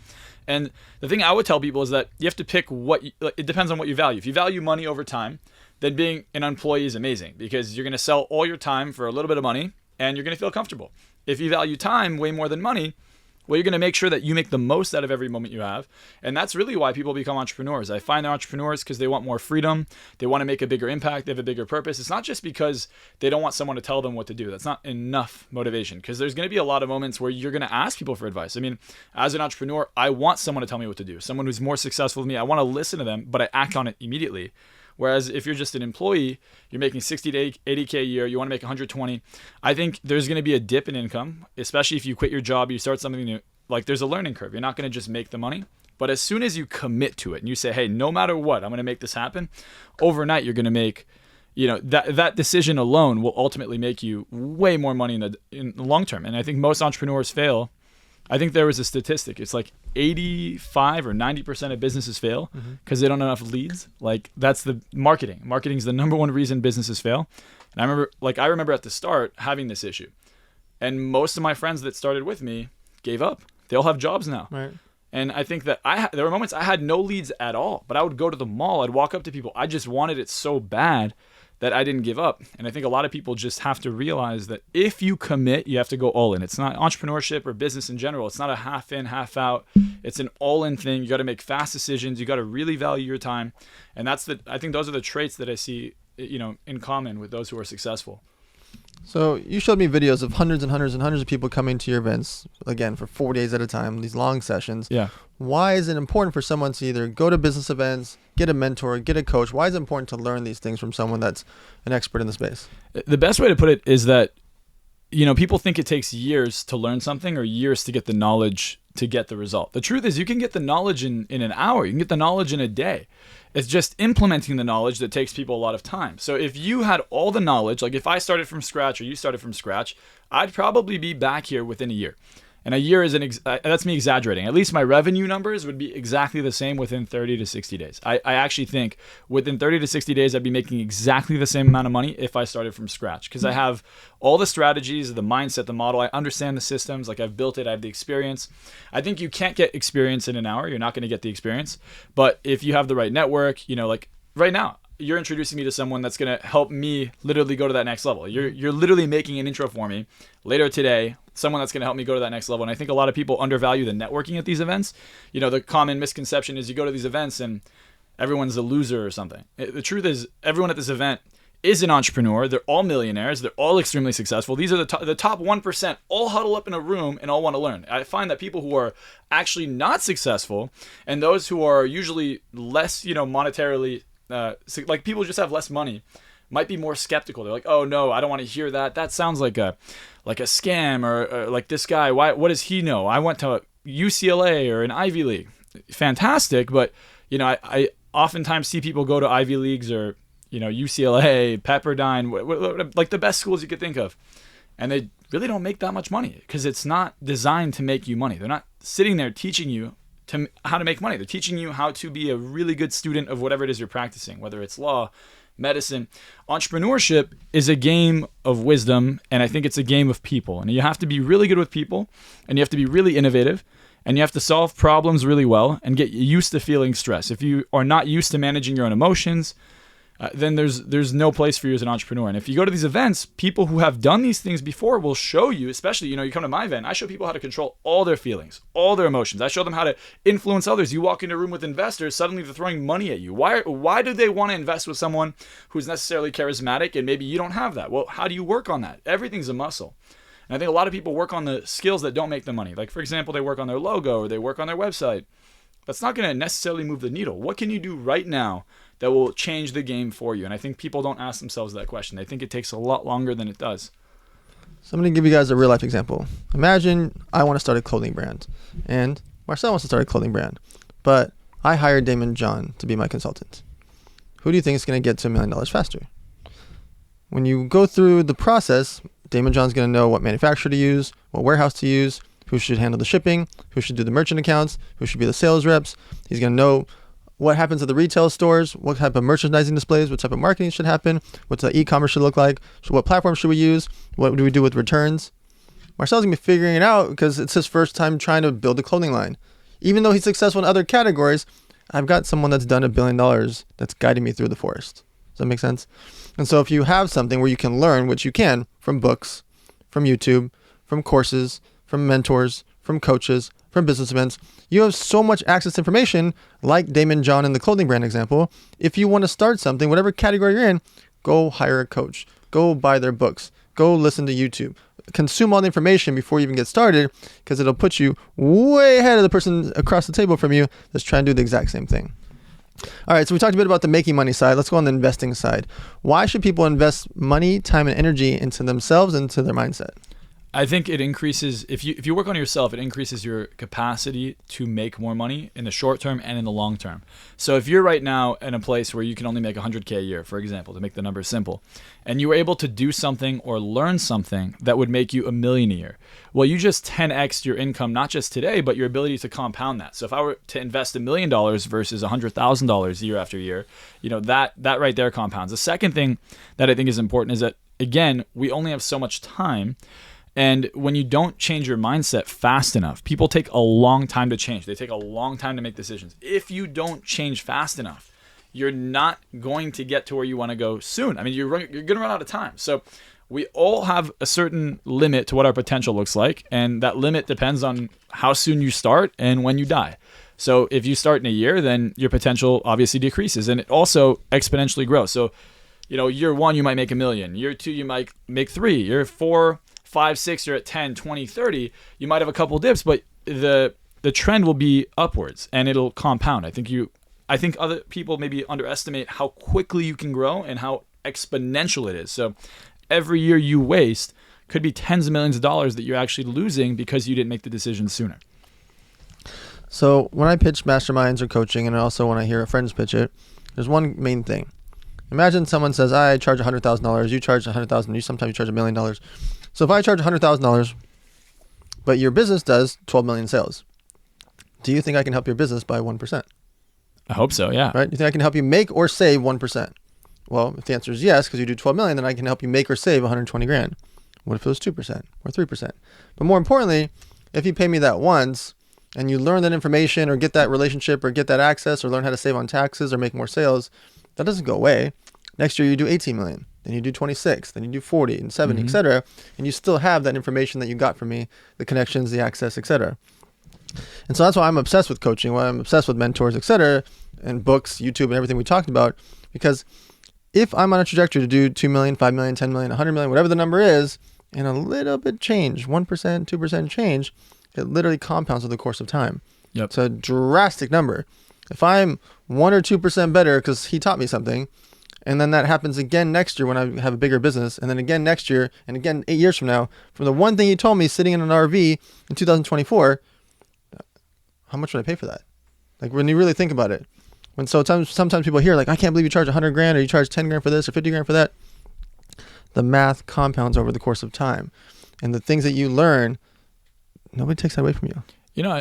Speaker 3: And the thing I would tell people is that you have to pick it depends on what you value. If you value money over time, then being an employee is amazing because you're going to sell all your time for a little bit of money and you're going to feel comfortable. If you value time way more than money, well, you're going to make sure that you make the most out of every moment you have. And that's really why people become entrepreneurs. I find they're entrepreneurs because they want more freedom. They want to make a bigger impact. They have a bigger purpose. It's not just because they don't want someone to tell them what to do. That's not enough motivation because there's going to be a lot of moments where you're going to ask people for advice. I mean, as an entrepreneur, I want someone to tell me what to do. Someone who's more successful than me. I want to listen to them, but I act on it immediately. Whereas if you're just an employee, you're making 60 to 80K a year, you want to make 120. I think there's going to be a dip in income, especially if you quit your job, you start something new. Like there's a learning curve. You're not going to just make the money. But as soon as you commit to it and you say, hey, no matter what, I'm going to make this happen, overnight you're going to make, that decision alone will ultimately make you way more money in the long term. And I think most entrepreneurs fail. I think there was a statistic. It's like 85 or 90% of businesses fail because they don't have enough leads. Like that's the marketing. Marketing is the number one reason businesses fail. And I remember at the start having this issue. And most of my friends that started with me gave up. They all have jobs now.
Speaker 2: Right.
Speaker 3: And I think that there were moments I had no leads at all, but I would go to the mall. I'd walk up to people. I just wanted it so bad that I didn't give up. And I think a lot of people just have to realize that if you commit, you have to go all in. It's not entrepreneurship or business in general. It's not a half in, half out. It's an all in thing. You got to make fast decisions. You got to really value your time. And I think those are the traits that I see, in common with those who are successful.
Speaker 2: So you showed me videos of hundreds and hundreds and hundreds of people coming to your events, again, for 4 days at a time, these long sessions.
Speaker 3: Yeah.
Speaker 2: Why is it important for someone to either go to business events, get a mentor, get a coach? Why is it important to learn these things from someone that's an expert in the space?
Speaker 3: The best way to put it is that, people think it takes years to learn something or years to get the knowledge to get the result. The truth is you can get the knowledge in an hour. You can get the knowledge in a day. It's just implementing the knowledge that takes people a lot of time. So if you had all the knowledge, like if I started from scratch or you started from scratch, I'd probably be back here within a year. And a year is that's me exaggerating. At least my revenue numbers would be exactly the same within 30 to 60 days. I actually think within 30 to 60 days, I'd be making exactly the same amount of money if I started from scratch because I have all the strategies, the mindset, the model. I understand the systems. Like I've built it. I have the experience. I think you can't get experience in an hour. You're not going to get the experience. But if you have the right network, like right now, you're introducing me to someone that's going to help me literally go to that next level. You're literally making an intro for me later today, someone that's going to help me go to that next level. And I think a lot of people undervalue the networking at these events. The common misconception is you go to these events and everyone's a loser or something. The truth is everyone at this event is an entrepreneur. They're all millionaires. They're all extremely successful. These are the top 1% all huddle up in a room and all want to learn. I find that people who are actually not successful and those who are usually less, monetarily like people who just have less money might be more skeptical. They're like, oh no, I don't want to hear that. That sounds like a scam or like this guy. What does he know? I went to UCLA or an Ivy League. Fantastic. But, I oftentimes see people go to Ivy Leagues or, UCLA, Pepperdine, like the best schools you could think of. And they really don't make that much money because it's not designed to make you money. They're not sitting there teaching you how to make money. They're teaching you how to be a really good student of whatever it is you're practicing, whether it's law, medicine. Entrepreneurship is a game of wisdom, and I think it's a game of people. And you have to be really good with people, and you have to be really innovative, and you have to solve problems really well and get used to feeling stress. If you are not used to managing your own emotions, then there's no place for you as an entrepreneur. And if you go to these events, people who have done these things before will show you, especially, you come to my event, I show people how to control all their feelings, all their emotions. I show them how to influence others. You walk into a room with investors, suddenly they're throwing money at you. Why do they want to invest with someone who's necessarily charismatic and maybe you don't have that? Well, how do you work on that? Everything's a muscle. And I think a lot of people work on the skills that don't make them money. Like, for example, they work on their logo or they work on their website. That's not going to necessarily move the needle. What can you do right now that will change the game for you? And I think people don't ask themselves that question. They think it takes a lot longer than it does.
Speaker 2: So I'm going to give you guys a real life example. Imagine I want to start a clothing brand and Marcel wants to start a clothing brand, but I hired Damon John to be my consultant. Who do you think is going to get to $1 million faster? When you go through the process, Damon John's going to know what manufacturer to use, what warehouse to use, who should handle the shipping, who should do the merchant accounts, who should be the sales reps. He's going to know what happens at the retail stores, what type of merchandising displays, what type of marketing should happen, what the e-commerce should look like, so what platform should we use, what do we do with returns. Marcel's going to be figuring it out because it's his first time trying to build a clothing line. Even though he's successful in other categories, I've got someone that's done $1 billion that's guiding me through the forest. Does that make sense? And so if you have something where you can learn, which you can from books, from YouTube, from courses, from mentors, from coaches, from business events, you have so much access to information, like Damon John in the clothing brand example. If you want to start something, whatever category you're in, go hire a coach, go buy their books, go listen to YouTube, consume all the information before you even get started, because it'll put you way ahead of the person across the table from you that's trying to do the exact same thing. All right, so we talked a bit about the making money side. Let's go on the investing side. Why should people invest money, time, and energy into themselves and into their mindset?
Speaker 3: I think it increases, if you work on yourself, it increases your capacity to make more money in the short term and in the long term. So if you're right now in a place where you can only make $100K a year, for example, to make the numbers simple, and you were able to do something or learn something that would make you $1 million a year, well, you just 10x your income, not just today, but your ability to compound that. So if I were to invest $1 million versus $100,000 year after year, that right there compounds. The second thing that I think is important is that, again, we only have so much time. And when you don't change your mindset fast enough, people take a long time to change. They take a long time to make decisions. If you don't change fast enough, you're not going to get to where you want to go soon. I mean, you're going to run out of time. So we all have a certain limit to what our potential looks like. And that limit depends on how soon you start and when you die. So if you start in a year, then your potential obviously decreases. And it also exponentially grows. So, year 1, you might make $1 million. Year 2, you might make 3. Year 4, 5, 6, you're at 10, 20, 30, you might have a couple dips, but the trend will be upwards and it'll compound. I think other people maybe underestimate how quickly you can grow and how exponential it is. So every year you waste could be tens of millions of dollars that you're actually losing because you didn't make the decision sooner.
Speaker 2: So when I pitch masterminds or coaching, and also when I hear friends pitch it, there's one main thing. Imagine someone says, I charge $100,000, you charge $100,000, you sometimes charge $1 million. So if I charge $100,000, but your business does 12 million sales, do you think I can help your business by 1%?
Speaker 3: I hope so, yeah.
Speaker 2: Right? You think I can help you make or save 1%? Well, if the answer is yes, because you do 12 million, then I can help you make or save 120 grand. What if it was 2% or 3%? But more importantly, if you pay me that once and you learn that information or get that relationship or get that access or learn how to save on taxes or make more sales, that doesn't go away. Next year you do 18 million. Then you do 26, then you do 40 and 70, etc. And you still have that information that you got from me, the connections, the access, etc. And so that's why I'm obsessed with coaching, why I'm obsessed with mentors, etc. and books, YouTube, and everything we talked about. Because if I'm on a trajectory to do 2 million, 5 million, 10 million, 100 million, whatever the number is, and a little bit change, 1%, 2% change, it literally compounds over the course of time.
Speaker 3: Yep.
Speaker 2: It's a drastic number. If I'm 1 or 2% better because he taught me something, and then that happens again next year when I have a bigger business, and then again next year, and again 8 years from now, from the one thing he told me sitting in an RV in 2024, how much would I pay for that? Like when you really think about it. When sometimes people hear like, I can't believe you charge 100 grand or you charge 10 grand for this or 50 grand for that. The math compounds over the course of time. And the things that you learn, nobody takes that away from you.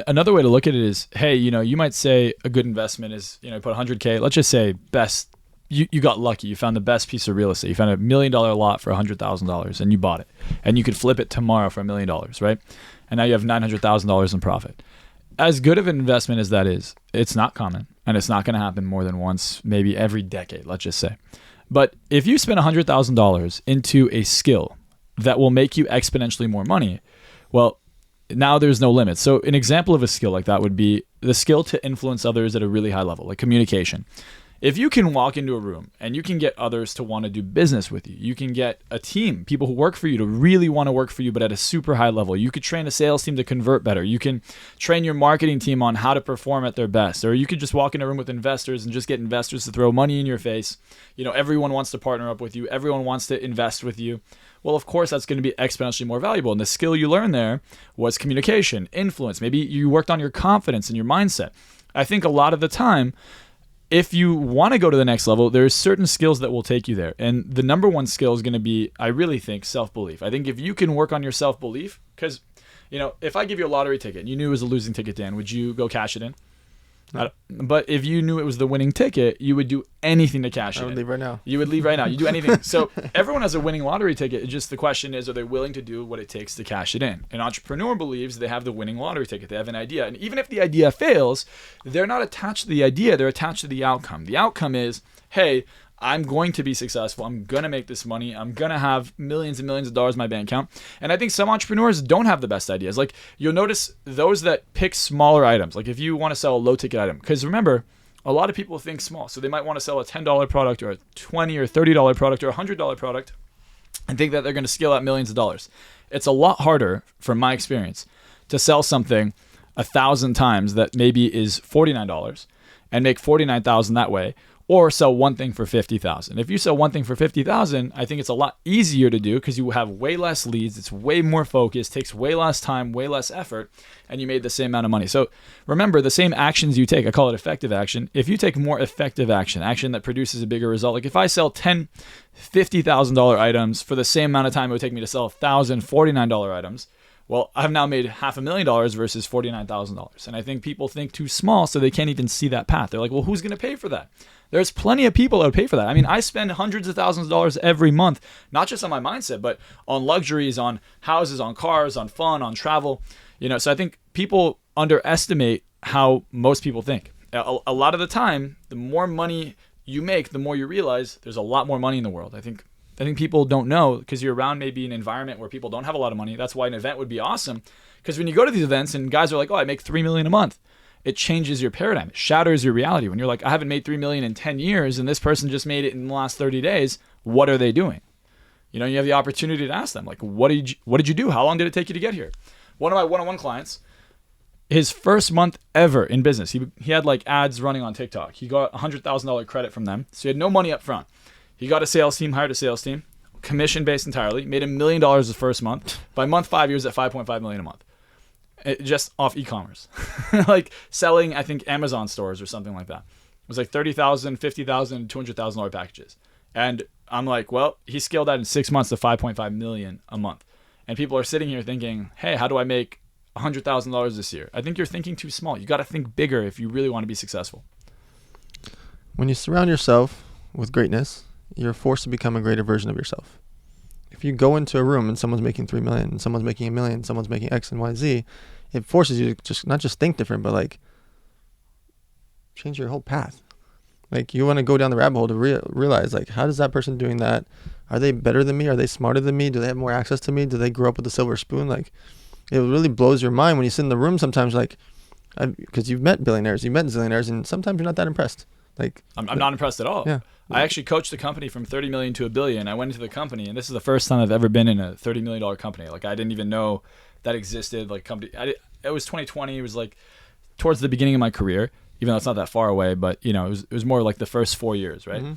Speaker 3: Another way to look at it is, hey, you might say a good investment is, put 100K, let's just say best, you got lucky. You found the best piece of real estate. You found $1 million lot for $100,000 and you bought it. And you could flip it tomorrow for $1 million, right? And now you have $900,000 in profit. As good of an investment as that is, it's not common. And it's not going to happen more than once, maybe every decade, let's just say. But if you spend $100,000 into a skill that will make you exponentially more money, well, now there's no limit. So an example of a skill like that would be the skill to influence others at a really high level, like communication. If you can walk into a room and you can get others to want to do business with you, you can get a team, people who work for you to really want to work for you, but at a super high level. You could train a sales team to convert better. You can train your marketing team on how to perform at their best. Or you could just walk in a room with investors and just get investors to throw money in your face. Everyone wants to partner up with you. Everyone wants to invest with you. Well, of course, that's going to be exponentially more valuable. And the skill you learned there was communication, influence. Maybe you worked on your confidence and your mindset. I think a lot of the time, if you want to go to the next level, there's certain skills that will take you there. And the number one skill is going to be, I really think, self-belief. I think if you can work on your self-belief, because, if I give you a lottery ticket and you knew it was a losing ticket, Dan, would you go cash it in? No. But if you knew it was the winning ticket, you would do anything to cash it in.
Speaker 2: I would leave right now.
Speaker 3: You would leave right now. You do anything. So everyone has a winning lottery ticket. It's just the question is, are they willing to do what it takes to cash it in? An entrepreneur believes they have the winning lottery ticket. They have an idea. And even if the idea fails, they're not attached to the idea. They're attached to the outcome. The outcome is, hey, I'm going to be successful. I'm going to make this money. I'm going to have millions and millions of dollars in my bank account. And I think some entrepreneurs don't have the best ideas. Like, you'll notice those that pick smaller items. Like, if you want to sell a low ticket item, because remember, a lot of people think small. So they might want to sell a $10 product or a $20 or $30 product or a $100 product and think that they're going to scale out millions of dollars. It's a lot harder, from my experience, to sell something 1,000 times that maybe is $49 and make $49,000 that way, or sell one thing for $50,000. If you sell one thing for $50,000, I think it's a lot easier to do because you have way less leads. It's way more focused, takes way less time, way less effort, and you made the same amount of money. So remember, the same actions you take, I call it effective action. If you take more effective action that produces a bigger result, like if I sell 10 $50,000 items for the same amount of time it would take me to sell 1,000 $49 items, well, I've now made $500,000 versus $49,000. And I think people think too small, so they can't even see that path. They're like, well, who's going to pay for that? There's plenty of people that would pay for that. I mean, I spend hundreds of thousands of dollars every month, not just on my mindset, but on luxuries, on houses, on cars, on fun, on travel. So I think people underestimate how most people think. A lot of the time, the more money you make, the more you realize there's a lot more money in the world. I think people don't know because you're around maybe an environment where people don't have a lot of money. That's why an event would be awesome. Because when you go to these events and guys are like, oh, I make $3 million a month, it changes your paradigm. It shatters your reality. When you're like, I haven't made $3 million in 10 years and this person just made it in the last 30 days, what are they doing? You have the opportunity to ask them, like, what did you do? How long did it take you to get here? One of my one-on-one clients, his first month ever in business, he had like ads running on TikTok. He got $100,000 credit from them. So he had no money up front. He got a sales team, hired a sales team, commission-based entirely, made $1 million the first month. By month 5, he was at $5.5 million a month. Just off e-commerce. Like selling, I think, Amazon stores or something like that. It was like $30,000, $50,000, $200,000 packages. And I'm like, well, he scaled that in 6 months to $5.5 million a month. And people are sitting here thinking, hey, how do I make $100,000 this year? I think you're thinking too small. You got to think bigger if you really want to be successful.
Speaker 2: When you surround yourself with greatness, you're forced to become a greater version of yourself. If you go into a room and someone's making 3 million, and someone's making 1 million, someone's making X and Y, Z, it forces you to just not just think different, but like change your whole path. Like you want to go down the rabbit hole to realize, like, how does that person doing that? Are they better than me? Are they smarter than me? Do they have more access to me? Do they grow up with a silver spoon? Like, it really blows your mind when you sit in the room sometimes, like, because you've met billionaires, you've met zillionaires, and sometimes you're not that impressed. Like,
Speaker 3: I'm not impressed at all.
Speaker 2: Yeah.
Speaker 3: I actually coached the company from 30 million to $1 billion. I went into the company, and this is the first time I've ever been in a $30 million company. Like, I didn't even know that existed. Like, it was 2020. It was like towards the beginning of my career, even though it's not that far away. But it was more like the first 4 years, right? Mm-hmm.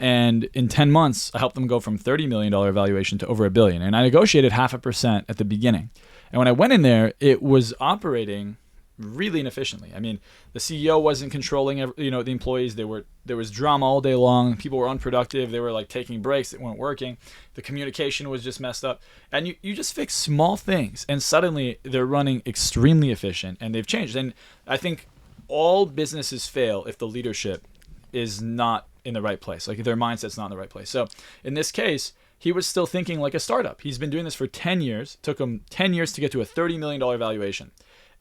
Speaker 3: And in 10 months, I helped them go from $30 million valuation to over $1 billion. And I negotiated 0.5% at the beginning. And when I went in there, it was operating really inefficiently. I mean, the CEO wasn't controlling, the employees. There was drama all day long. People were unproductive. They were like taking breaks that weren't working. The communication was just messed up. And you just fix small things, and suddenly they're running extremely efficient, and they've changed. And I think all businesses fail if the leadership is not in the right place, like if their mindset's not in the right place. So in this case, he was still thinking like a startup. He's been doing this for 10 years. Took him 10 years to get to a $30 million valuation.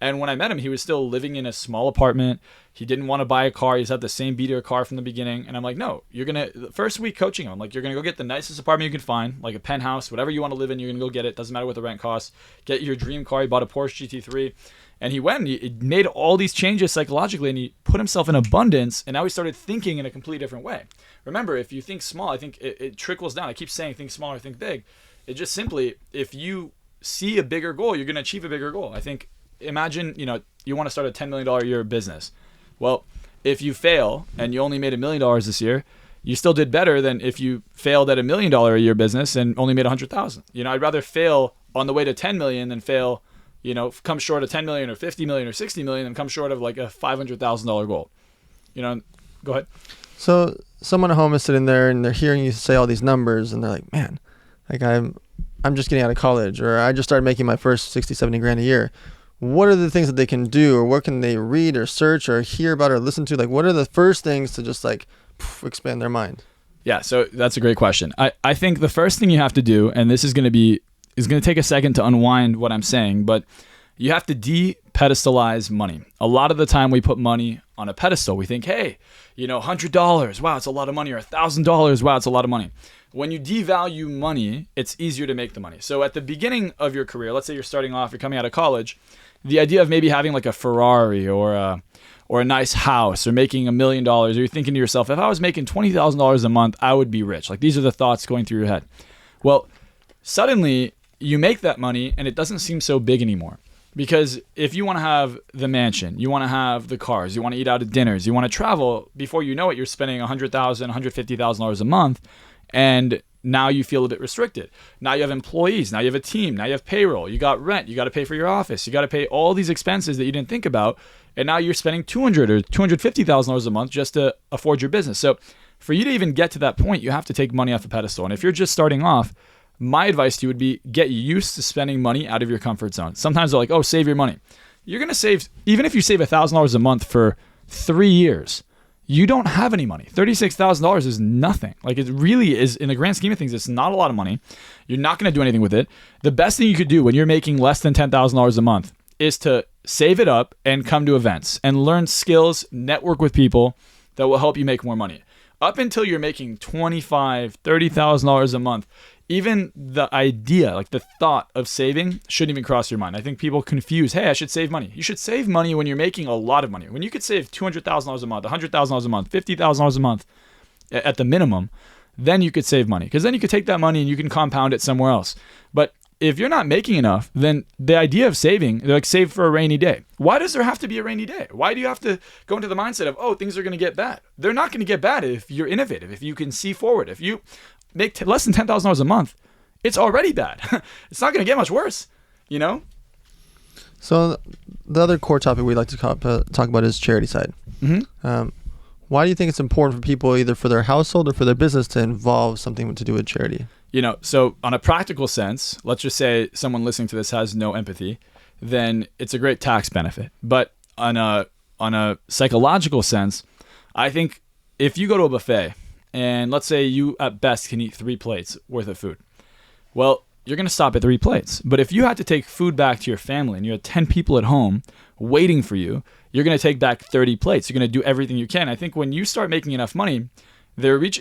Speaker 3: And when I met him, he was still living in a small apartment. He didn't want to buy a car. He's had the same beater car from the beginning. And I'm like, no, the first week coaching him, I'm like, you're going to go get the nicest apartment you can find, like a penthouse, whatever you want to live in, you're going to go get it. Doesn't matter what the rent costs. Get your dream car. He bought a Porsche GT3. And he went and he made all these changes psychologically, and he put himself in abundance. And now he started thinking in a completely different way. Remember, if you think small, I think it trickles down. I keep saying think small or think big. It just simply, if you see a bigger goal, you're going to achieve a bigger goal. I think, imagine, you want to start a $10 million a year business. Well, if you fail and you only made $1 million this year, you still did better than if you failed at $1 million a year business and only made 100,000. I'd rather fail on the way to 10 million than fail, come short of 10 million or 50 million or 60 million and come short of like a $500,000 goal. Go ahead.
Speaker 2: So someone at home is sitting there and they're hearing you say all these numbers and they're like, man, like I'm just getting out of college, or I just started making my first 60, 70 grand a year. What are the things that they can do, or what can they read or search or hear about or listen to? Like, what are the first things to just like expand their mind?
Speaker 3: Yeah, so that's a great question. I think the first thing you have to do, and this is going to take a second to unwind what I'm saying, but you have to de-pedestalize money. A lot of the time we put money on a pedestal. We think, hey, $100, wow, it's a lot of money, or $1,000, wow, it's a lot of money. When you devalue money, it's easier to make the money. So at the beginning of your career, let's say you're starting off, you're coming out of college, the idea of maybe having like a Ferrari or a nice house or making $1 million, or you're thinking to yourself, if I was making $20,000 a month, I would be rich. Like, these are the thoughts going through your head. Well, suddenly you make that money and it doesn't seem so big anymore. Because if you want to have the mansion, you want to have the cars, you want to eat out at dinners, you want to travel, before you know it, you're spending $100,000, $150,000 a month, and now you feel a bit restricted. Now you have employees, now you have a team, now you have payroll, you got rent, you got to pay for your office, you got to pay all these expenses that you didn't think about, and now you're spending $200,000 or $250,000 a month just to afford your business. So for you to even get to that point, you have to take money off a pedestal. And if you're just starting off, my advice to you would be get used to spending money out of your comfort zone. Sometimes they're like, oh, save your money. You're going to save, even if you save $1,000 a month for 3 years, you don't have any money. $36,000 is nothing. Like, it really is, in the grand scheme of things, it's not a lot of money. You're not going to do anything with it. The best thing you could do when you're making less than $10,000 a month is to save it up and come to events and learn skills, network with people that will help you make more money. Up until you're making $25,000, $30,000 a month, even the idea, like the thought of saving, shouldn't even cross your mind. I think people confuse, hey, I should save money. You should save money when you're making a lot of money. When you could save $200,000 a month, $100,000 a month, $50,000 a month at the minimum, then you could save money. Because then you could take that money and you can compound it somewhere else. But if you're not making enough, then the idea of saving, they're like, save for a rainy day. Why does there have to be a rainy day? Why do you have to go into the mindset of, oh, things are going to get bad? They're not going to get bad if you're innovative, if you can see forward. If you make less than $10,000 a month, it's already bad. It's not going to get much worse,
Speaker 2: So the other core topic we'd like to talk about is charity side.
Speaker 3: Mm-hmm.
Speaker 2: Why do you think it's important for people, either for their household or for their business, to involve something to do with charity?
Speaker 3: So on a practical sense, let's just say someone listening to this has no empathy, then it's a great tax benefit. But on a psychological sense, I think if you go to a buffet and let's say you at best can eat 3 plates worth of food, well, you're going to stop at 3 plates. But if you had to take food back to your family and you had 10 people at home waiting for you, you're going to take back 30 plates. You're going to do everything you can. I think when you start making enough money, you make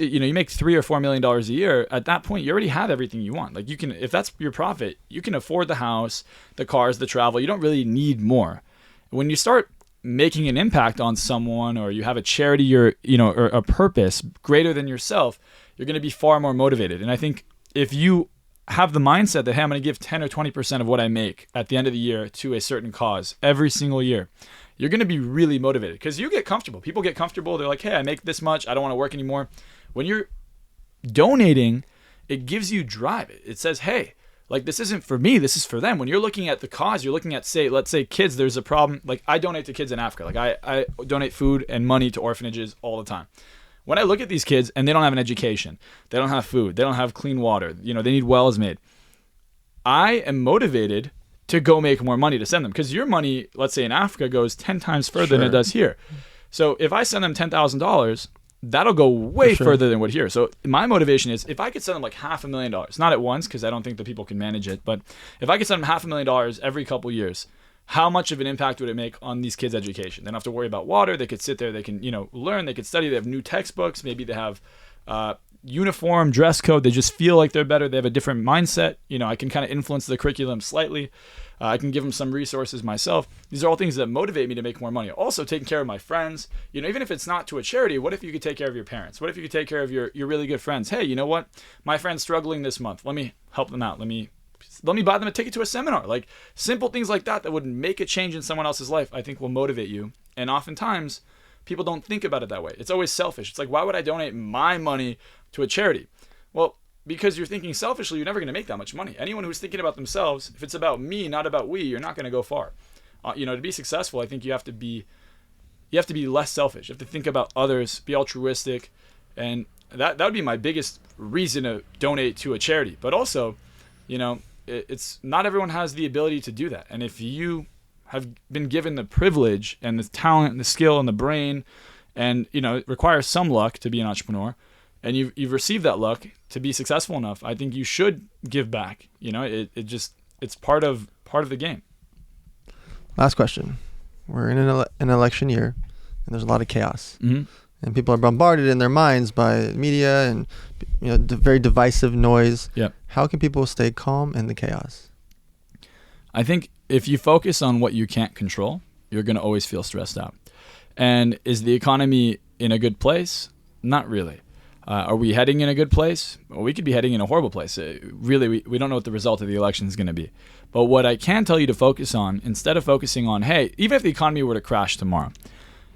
Speaker 3: $3 or $4 million a year. At that point, you already have everything you want. Like, you can, if that's your profit, you can afford the house, the cars, the travel. You don't really need more. When you start making an impact on someone, or you have a charity or a purpose greater than yourself, you're going to be far more motivated. And I think if you have the mindset that, hey, I'm going to give 10 or 20% of what I make at the end of the year to a certain cause every single year, you're going to be really motivated, because you get comfortable. People get comfortable. They're like, hey, I make this much. I don't want to work anymore. When you're donating, it gives you drive. It says, hey, like, this isn't for me. This is for them. When you're looking at the cause, you're looking at, let's say kids, there's a problem. Like, I donate to kids in Africa. Like, I donate food and money to orphanages all the time. When I look at these kids and they don't have an education, they don't have food, they don't have clean water, they need wells made, I am motivated to go make more money to send them, because your money, let's say in Africa, goes 10 times further than it does here. So if I send them $10,000, that'll go way further than what here. So my motivation is, if I could send them like $500,000, not at once, because I don't think that people can manage it, but if I could send them $500,000 every couple years, how much of an impact would it make on these kids' education? They don't have to worry about water. They could sit there. They can, learn. They could study. They have new textbooks. Maybe they have uniform, dress code. They just feel like they're better. They have a different mindset. I can kind of influence the curriculum slightly. I can give them some resources myself. These are all things that motivate me to make more money. Also, taking care of my friends. Even if it's not to a charity, what if you could take care of your parents? What if you could take care of your really good friends? Hey, you know what? My friend's struggling this month. Let me help them out. Let me buy them a ticket to a seminar. Like, simple things like that would make a change in someone else's life, I think will motivate you. And oftentimes, people don't think about it that way. It's always selfish. It's like, why would I donate my money to a charity? Well, because you're thinking selfishly, you're never going to make that much money. Anyone who's thinking about themselves, if it's about me, not about we, you're not going to go far. To be successful, I think you have to be you have to be less selfish. You have to think about others, be altruistic, and that would be my biggest reason to donate to a charity. But also, it's not everyone has the ability to do that. And if you have been given the privilege and the talent and the skill and the brain, and it requires some luck to be an entrepreneur, and you've received that luck to be successful enough, I think you should give back. It's part of the game.
Speaker 2: Last question. We're in an election year, and there's a lot of chaos.
Speaker 3: Mm-hmm.
Speaker 2: And people are bombarded in their minds by media and very divisive noise.
Speaker 3: Yep.
Speaker 2: How can people stay calm in the chaos?
Speaker 3: I think if you focus on what you can't control, you're going to always feel stressed out. And is the economy in a good place? Not really. Are we heading in a good place? Well, we could be heading in a horrible place. Really, we don't know what the result of the election is going to be. But what I can tell you to focus on, instead of focusing on, hey, even if the economy were to crash tomorrow,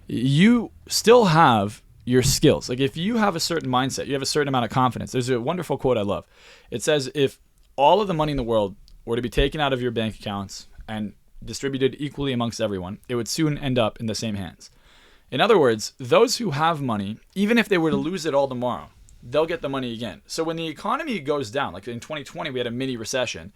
Speaker 3: you still have your skills. Like if you have a certain mindset, you have a certain amount of confidence. There's a wonderful quote I love. It says, if all of the money in the world were to be taken out of your bank accounts and distributed equally amongst everyone, it would soon end up in the same hands. In other words, those who have money, even if they were to lose it all tomorrow, they'll get the money again. So when the economy goes down, like in 2020, we had a mini recession.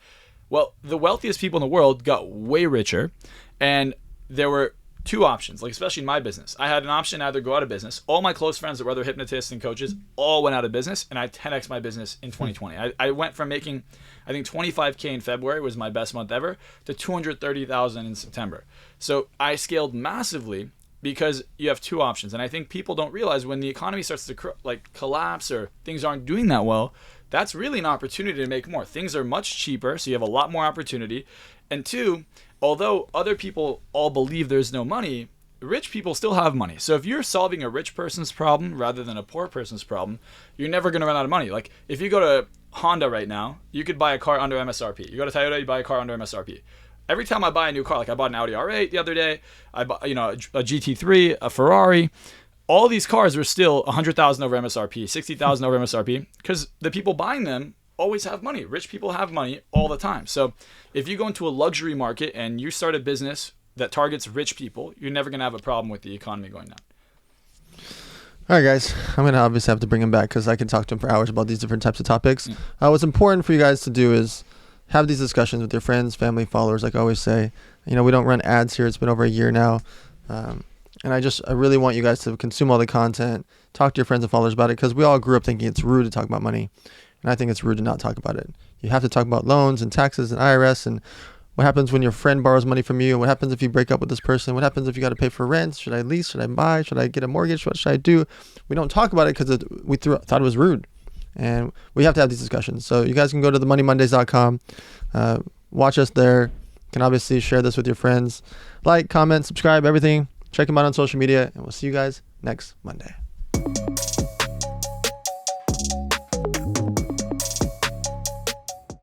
Speaker 3: Well, the wealthiest people in the world got way richer, and there were two options, like especially in my business. I had an option to either go out of business. All my close friends that were other hypnotists and coaches all went out of business, and I 10x my business in 2020. I went from making, I think 25K in February was my best month ever, to 230,000 in September. So I scaled massively because you have two options. And I think people don't realize when the economy starts to collapse or things aren't doing that well, that's really an opportunity to make more. Things are much cheaper, so you have a lot more opportunity. And two, although other people all believe there's no money, rich people still have money. So if you're solving a rich person's problem rather than a poor person's problem, you're never going to run out of money. Like if you go to Honda right now, you could buy a car under MSRP. You go to Toyota, you buy a car under MSRP. Every time I buy a new car, like I bought an Audi R8 the other day, I bought a GT3, a Ferrari. All these cars are still 100,000 over MSRP, 60,000 over MSRP, because the people buying them always have money. Rich people have money all the time. So if you go into a luxury market and you start a business that targets rich people, you're never going to have a problem with the economy going down.
Speaker 2: All right, guys. I'm going to obviously have to bring him back because I can talk to him for hours about these different types of topics. What's important for you guys to do is have these discussions with your friends, family, followers, like I always say. We don't run ads here. It's been over a year now. And I really want you guys to consume all the content, talk to your friends and followers about it, because we all grew up thinking it's rude to talk about money. And I think it's rude to not talk about it. You have to talk about loans and taxes and IRS and what happens when your friend borrows money from you, and what happens if you break up with this person, what happens if you got to pay for rent, should I lease, should I buy, should I get a mortgage, what should I do? We don't talk about it because we thought it was rude. And we have to have these discussions. So you guys can go to themoneymondays.com, watch us there. You can obviously share this with your friends. Like, comment, subscribe, everything. Check them out on social media, and we'll see you guys next Monday.